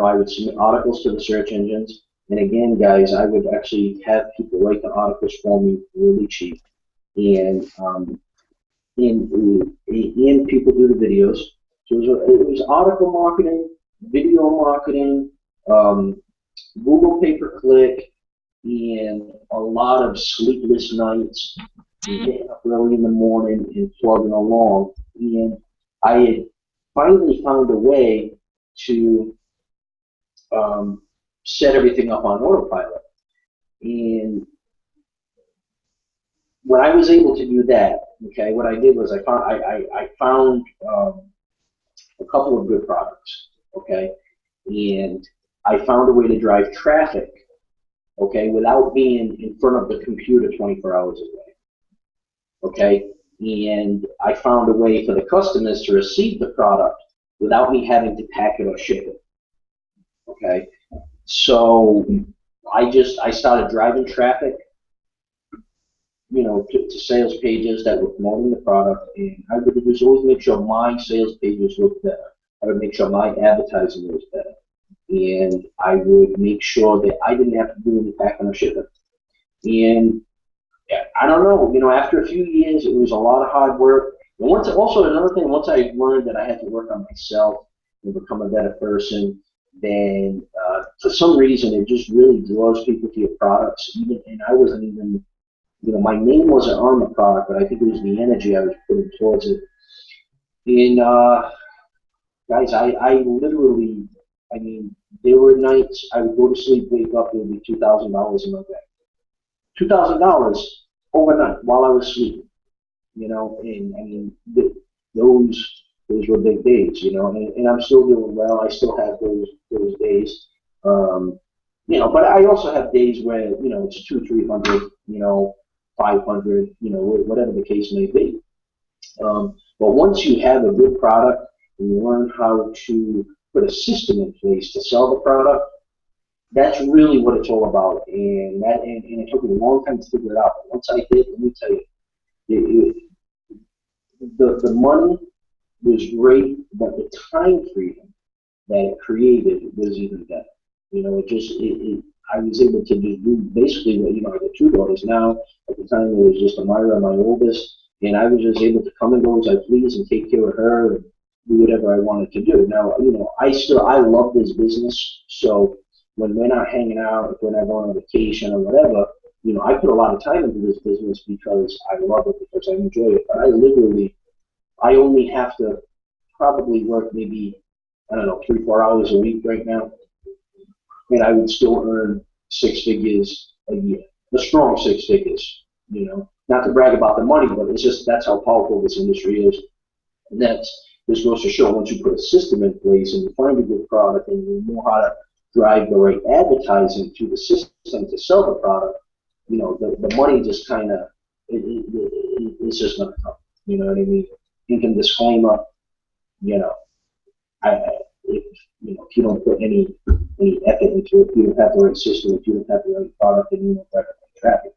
I would submit articles to the search engines. And again, guys, I would actually have people write the articles for me really cheap. And people do the videos. So it was article marketing, video marketing, Google pay-per-click, and a lot of sleepless nights, getting up early in the morning and plugging along. And I had finally found a way to set everything up on autopilot. And when I was able to do that, okay, what I did was I found a couple of good products, okay, and I found a way to drive traffic, okay, without being in front of the computer 24 hours a day, okay, and I found a way for the customers to receive the product without me having to pack it or ship it, okay. So I started driving traffic, to sales pages that were promoting the product, and I would just always make sure my sales pages looked better. I would make sure my advertising was better, and I would make sure that I didn't have to do any packing or shipping. And I don't know, after a few years, it was a lot of hard work. And once I learned that I had to work on myself and become a better person, then for some reason it just really draws people to your products. And I wasn't even, my name wasn't on the product, but I think it was the energy I was putting towards it. And guys, I literally, there were nights I would go to sleep, wake up, there would be $2,000 in my bank. $2,000 overnight while I was sleeping, and those were big days, and I'm still doing well. I still have those days, but I also have days where, it's 200, 300, 500, whatever the case may be. But once you have a good product and you learn how to put a system in place to sell the product, that's really what it's all about. And it took me a long time to figure it out. But once I did, let me tell you, the money was great, but the time freedom that it created was even better. You know, I was able to just do basically what, you know, I got two daughters now. At the time, it was just Amira, my oldest, and I was just able to come and go as I please and take care of her and do whatever I wanted to do. Now, you know, I love this business, so when we're not hanging out, if we're not going on vacation or whatever, you know, I put a lot of time into this business because I love it, because I enjoy it. But I only have to probably work maybe, I don't know, 3-4 hours a week right now, and I would still earn 6 figures a year, a strong 6 figures. You know, not to brag about the money, but it's just that's how powerful this industry is. And this goes to show, once you put a system in place and you find a good product and you know how to drive the right advertising to the system to sell the product, you know, the money just kind of, it's just going to come. You know what I mean? You can disclaimer, you know, if you don't put any effort into it, if you don't have the right system, if you don't have the right product, and you don't have the right traffic.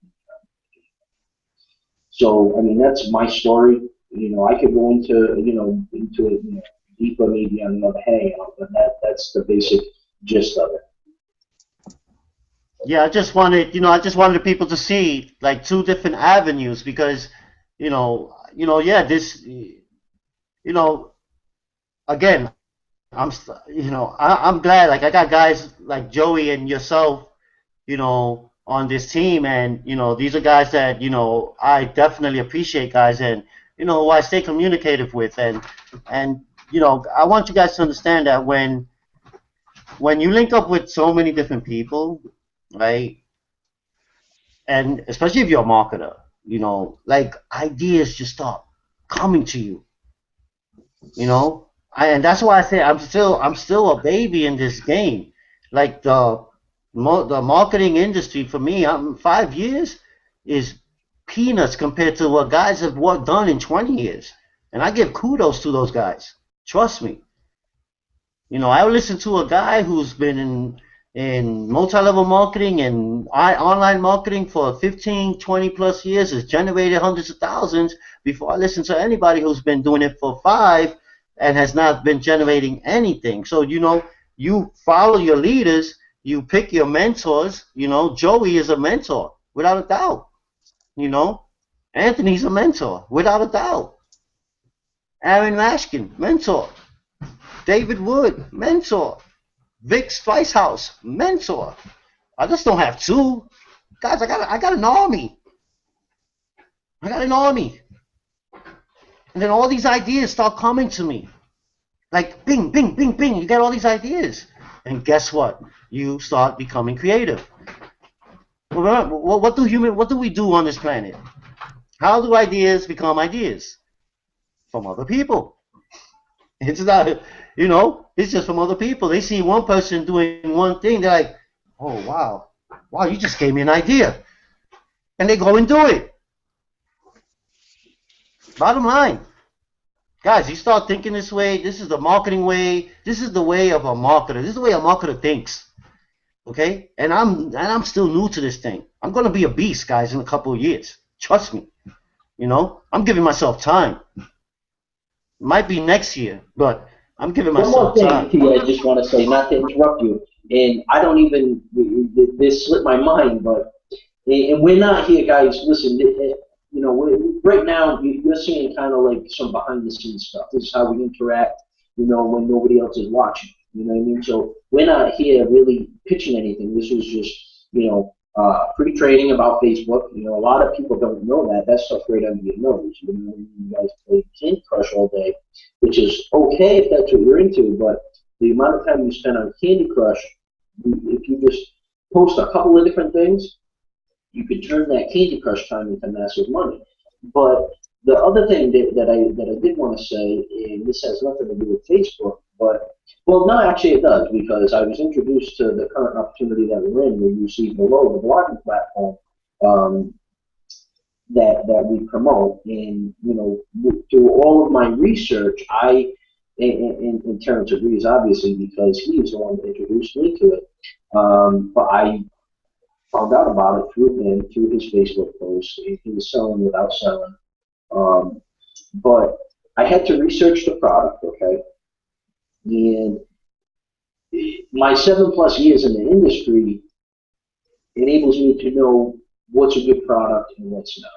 So, I mean, that's my story. You know, I could go into it deeper maybe on another hangout, but that's the basic gist of it. Yeah, I just wanted people to see like two different avenues because, again, I'm glad, like I got guys like Joey and yourself, on this team, and these are guys that I definitely appreciate, guys, and who I stay communicative with, and I want you guys to understand that when you link up with so many different people, right, and especially if you're a marketer, like ideas just start coming to you, and that's why I say I'm still a baby in this game. Like the marketing industry for me, 5 years is peanuts compared to what guys have done in 20 years, and I give kudos to those guys. Trust me. I listen to a guy who's been in multi-level marketing and online marketing for 15, 20 plus years, has generated hundreds of thousands, before I listen to anybody who's been doing it for 5 and has not been generating anything. So, you follow your leaders, you pick your mentors. Joey is a mentor, without a doubt. Anthony's a mentor, without a doubt. Aaron Mashkin, mentor. David Wood, mentor. Vic Spicehouse, mentor. I just don't have two. Guys, I got an army. I got an army. And then all these ideas start coming to me. Like bing, bing, bing, bing. You get all these ideas. And guess what? You start becoming creative. What do we do on this planet? How do ideas become ideas? From other people. It's not, it's just from other people. They see one person doing one thing, they're like, oh, wow, you just gave me an idea. And they go and do it. Bottom line, guys, you start thinking this way. This is the marketing way. This is the way of a marketer. This is the way a marketer thinks. Okay? And I'm still new to this thing. I'm going to be a beast, guys, in a couple of years. Trust me. I'm giving myself time. Might be next year, but I'm giving myself time. One more thing, T, I just want to say, not to interrupt you, and I don't even, this slipped my mind, but, and we're not here, guys, listen, right now, you're seeing kind of like some behind-the-scenes stuff. This is how we interact, when nobody else is watching, you know what I mean? So we're not here really pitching anything. This was just, free training about Facebook. A lot of people don't know that. That stuff's right under your nose. You guys play Candy Crush all day, which is okay if that's what you're into, but the amount of time you spend on Candy Crush, if you just post a couple of different things, you could turn that Candy Crush time into massive money. But the other thing that I did want to say, and this has nothing to do with Facebook, but, well, no, actually it does, because I was introduced to the current opportunity that we're in, where you see below the blogging platform that we promote. And, through all of my research, and Terrence agrees, obviously, because he's the one that introduced me to it, but I found out about it through him, through his Facebook posts. He was selling without selling. But I had to research the product, okay? And my 7+ years in the industry enables me to know what's a good product and what's not.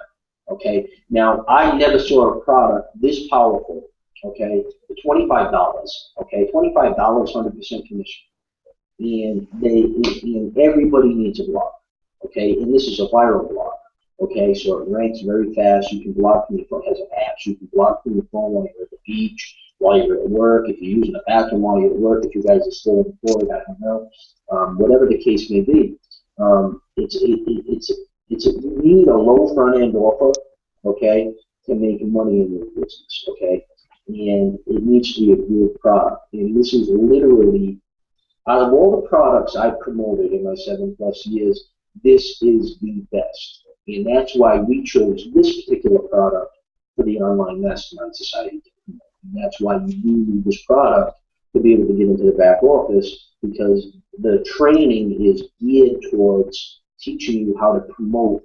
Okay. Now I never saw a product this powerful. Okay, for $25. Okay, $25, 100% commission, and everybody needs a blog. Okay, and this is a viral blog. Okay, so it ranks very fast. You can blog from your phone. It has apps. You can blog from your phone while you're at the beach, while you're at work. If you're using a bathroom while you're at work, if you guys are still employed, I don't know. Whatever the case may be, you need a low front end offer, okay, to make money in your business, okay, and it needs to be a good product. And this is literally, out of all the products I've promoted in my 7+ years, this is the best. And that's why we chose this particular product for the Online Mastermind Society. And that's why you need this product to be able to get into the back office, because the training is geared towards teaching you how to promote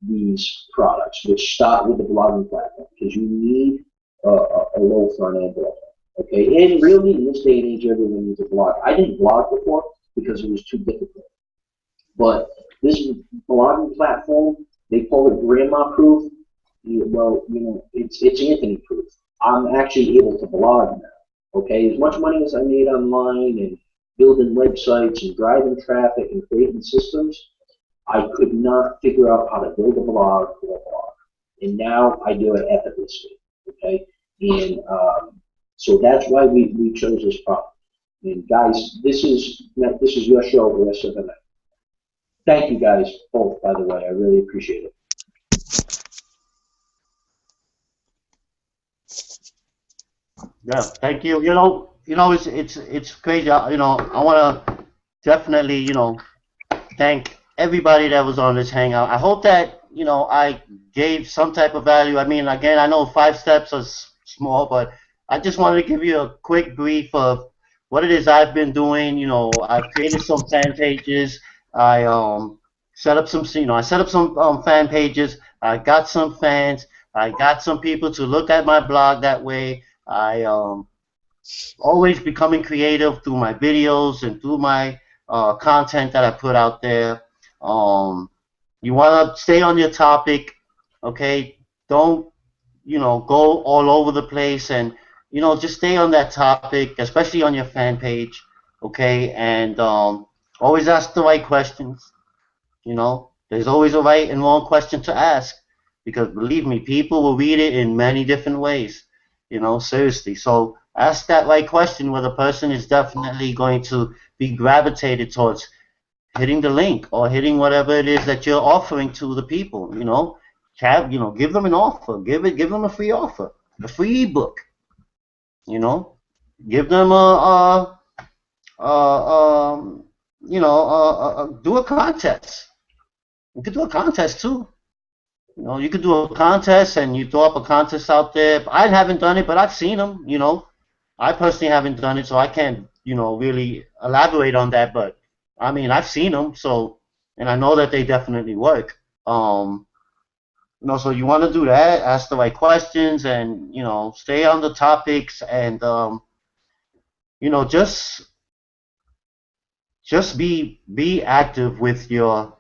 these products, which start with the blogging platform, because you need a low front end offer. Okay, and really in this day and age, everyone needs a blog. I didn't blog before because it was too difficult. But this blogging platform, they call it grandma proof. Well, it's Anthony proof. I'm actually able to blog now. Okay, as much money as I made online and building websites and driving traffic and creating systems, I could not figure out how to build a blog or a blog. And now I do it effortlessly. Okay, and so that's why we chose this product. And guys, this is your show the rest of the night. Thank you guys both, by the way. I really appreciate it. Yeah, thank you. It's crazy. I want to definitely, thank everybody that was on this hangout. I hope that, I gave some type of value. I mean, again, I know 5 steps are small, but I just wanted to give you a quick brief of what it is I've been doing. I've created some fan pages. I set up some, fan pages. I got some fans. I got some people to look at my blog that way. I always becoming creative through my videos and through my content that I put out there. You want to stay on your topic, okay? Don't, go all over the place, and, just stay on that topic, especially on your fan page, okay? And always ask the right questions. There's always a right and wrong question to ask, because believe me, people will read it in many different ways, seriously. So ask that right question where the person is definitely going to be gravitated towards hitting the link or hitting whatever it is that you're offering to the people. Give them an offer, give them a free offer, a free ebook. Give them do a contest. You could do a contest too. You could do a contest and you throw up a contest out there. I haven't done it, but I've seen them. I personally haven't done it, so I can't, really elaborate on that. But I mean, I've seen them, so, and I know that they definitely work. So you want to do that, ask the right questions, and stay on the topics, and just be active with your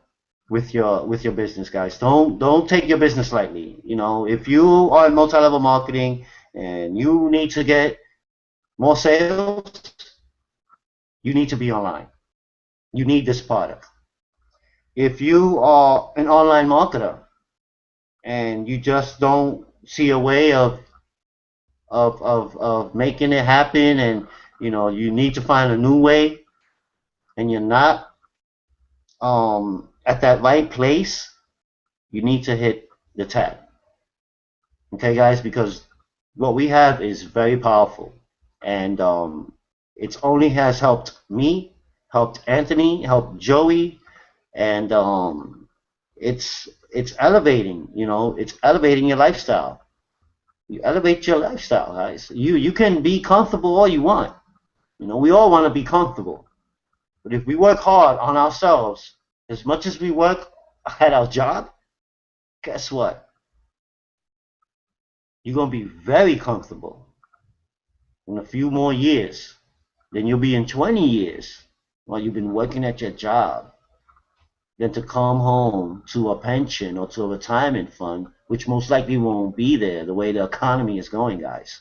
business, guys. Don't take your business lightly. If you are in multi-level marketing and you need to get more sales, you need to be online. You need this product. If you are an online marketer and you just don't see a way of making it happen, and you need to find a new way, and you're not at that right place, you need to hit the tab. Okay, guys, because what we have is very powerful, and it only has helped me, helped Anthony, helped Joey, and it's elevating. It's elevating your lifestyle. You elevate your lifestyle, guys. You can be comfortable all you want. We all want to be comfortable, but if we work hard on ourselves as much as we work at our job, guess what? you're going to be very comfortable in a few more years than you'll be in 20 years while you've been working at your job, than to come home to a pension or to a retirement fund, which most likely won't be there the way the economy is going, guys.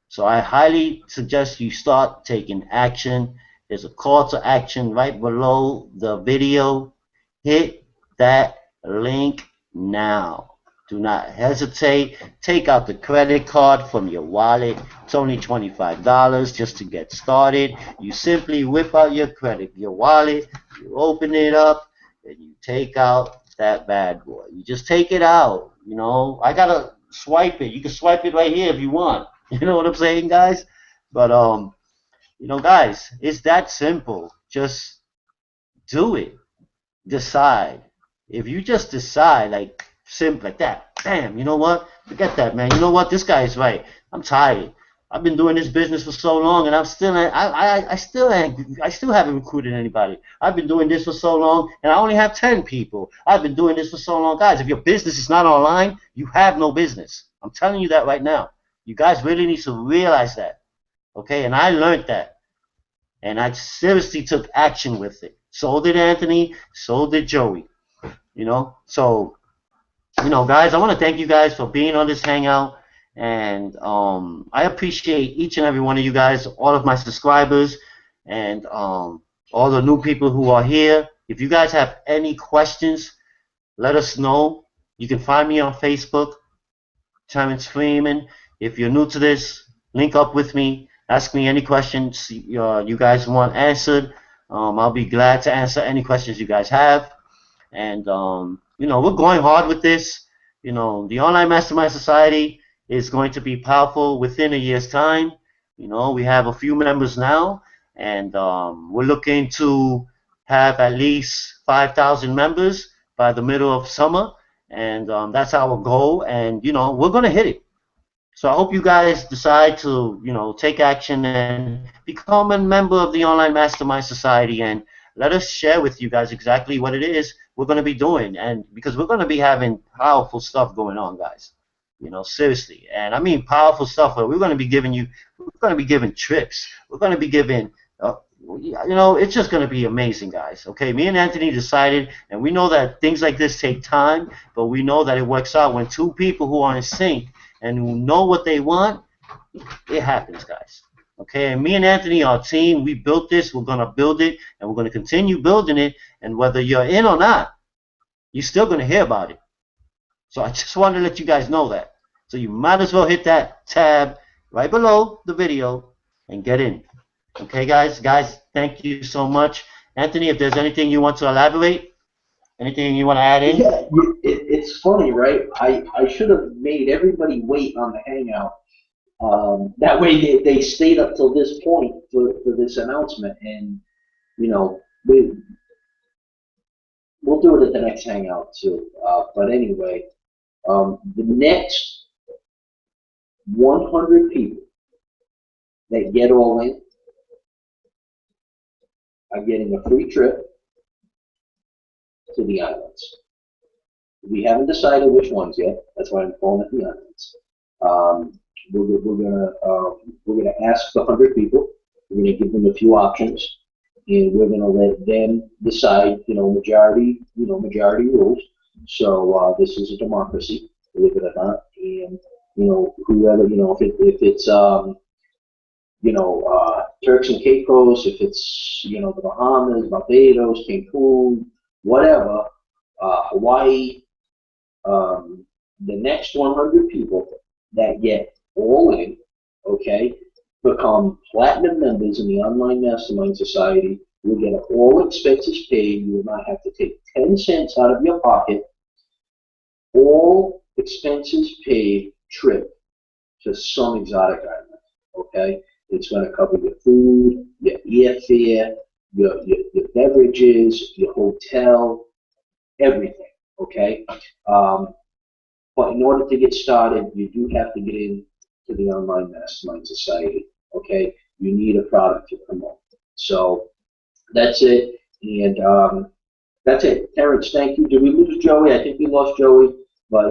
So I highly suggest you start taking action. There's a call to action right below the video. Hit that link now. Do not hesitate. Take out the credit card from your wallet. It's only $25 just to get started. You simply whip out your wallet, you open it up, and you take out that bad boy. You just take it out. You know, I gotta swipe it. You can swipe it right here if you want. You know what I'm saying, guys? But you know, guys, it's that simple. Just do it. Decide. If you just decide, like, simple like that, bam, you know what? Forget that, man. You know what? This guy is right. I'm tired. I've been doing this business for so long, and I still haven't recruited anybody. I've been doing this for so long, and I only have 10 people. I've been doing this for so long, guys. If your business is not online, you have no business. I'm telling you that right now. You guys really need to realize that, okay? And I learned that, and I seriously took action with it. So did Anthony. So did Joey. You know, so, you know, guys, I want to thank you guys for being on this hangout, and I appreciate each and every one of you guys, all of my subscribers, and all the new people who are here. If you guys have any questions, let us know. You can find me on Facebook, Terrence Freeman. If you're new to this, link up with me. Ask me any questions you guys want answered. I'll be glad to answer any questions you guys have. And, you know, we're going hard with this. You know, the Online Mastermind Society is going to be powerful within a year's time. You know, we have a few members now, and we're looking to have at least 5,000 members by the middle of summer. And that's our goal. And, you know, we're going to hit it. So I hope you guys decide to, you know, take action and become a member of the Online Mastermind Society, and let us share with you guys exactly what it is we're going to be doing. And because we're going to be having powerful stuff going on, guys, you know, seriously. And I mean powerful stuff where we're going to be giving trips. We're going to be giving, you know, it's just going to be amazing, guys. Okay, me and Anthony decided, and we know that things like this take time, but we know that it works out when two people who are in sync and who know what they want, it happens, guys. Okay, and me and Anthony, our team, we built this, we're going to build it, and we're going to continue building it, and whether you're in or not, you're still going to hear about it. So I just wanted to let you guys know that. So you might as well hit that tab right below the video and get in. Okay, guys? Guys, thank you so much. Anthony, if there's anything you want to elaborate, anything you want to add in? Yeah, it's funny, right? I should have made everybody wait on the hangout. That way they stayed up till this point for this announcement, and you know we'll do it at the next hangout too. But anyway, the next 100 people that get all in are getting a free trip to the islands. We haven't decided which ones yet. That's why I'm calling it the islands. We're gonna ask the 100 people. We're gonna give them a few options, and we're gonna let them decide. You know, majority rules. So this is a democracy, believe it or not. And you know, whoever, you know, if it's Turks and Caicos, if it's, you know, the Bahamas, Barbados, Cancun, whatever, Hawaii, the next 100 people that get all in, okay, become platinum members in the Online Mastermind Society. You'll get all expenses paid. You will not have to take 10 cents out of your pocket. All expenses paid trip to some exotic island, okay? It's going to cover your food, your airfare, your beverages, your hotel, everything, okay? But in order to get started, you do have to get into the Online Mastermind Society, okay? You need a product to promote. So that's it, and that's it. Terrence, thank you. Did we lose Joey? I think we lost Joey, but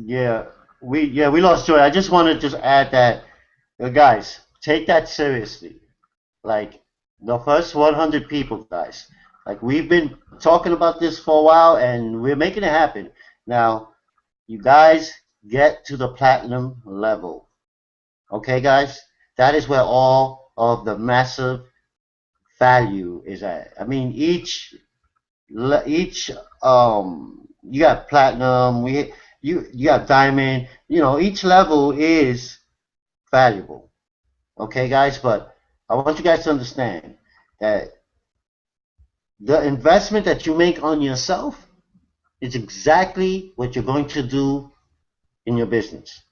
yeah. we lost Joy. I just want to just add that, guys, take that seriously. Like the first 100 people, guys. Like we've been talking about this for a while, and we're making it happen. Now, you guys get to the platinum level, okay, guys? That is where all of the massive value is at. I mean, each you got platinum, you got diamond. You know, each level is valuable. Okay, guys, but I want you guys to understand that the investment that you make on yourself is exactly what you're going to do in your business.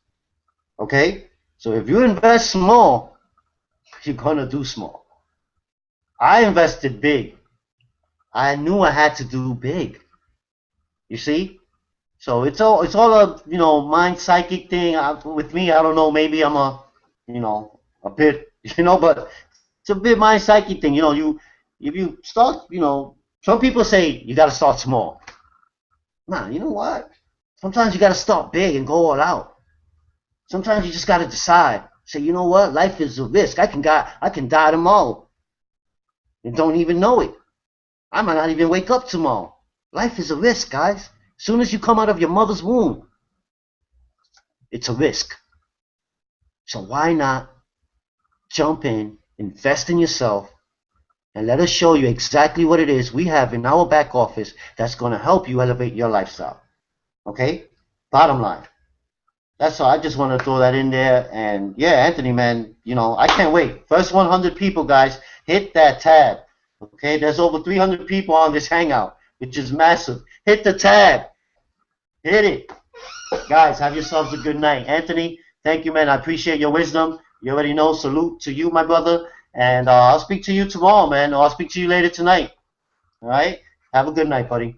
Okay? So if you invest small, you're going to do small. I invested big. I knew I had to do big. You see? So it's all a, you know, mind psychic thing. With me, I don't know, maybe I'm a, you know, a bit, you know, but it's a bit mind psychic thing. You know, if you start, you know, some people say you got to start small. Nah, you know what? Sometimes you got to start big and go all out. Sometimes you just got to decide. Say, you know what? Life is a risk. I can die tomorrow and don't even know it. I might not even wake up tomorrow. Life is a risk, guys. As soon as you come out of your mother's womb, it's a risk. So why not jump in, invest in yourself, and let us show you exactly what it is we have in our back office that's going to help you elevate your lifestyle. Okay? Bottom line. That's all. I just want to throw that in there. And yeah, Anthony, man, you know, I can't wait. First 100 people, guys, hit that tab. Okay? There's over 300 people on this hangout, which is massive. Hit the tab. Hit it. Guys, have yourselves a good night. Anthony, thank you, man. I appreciate your wisdom. You already know. Salute to you, my brother. And I'll speak to you tomorrow, man. Or I'll speak to you later tonight. All right? Have a good night, buddy.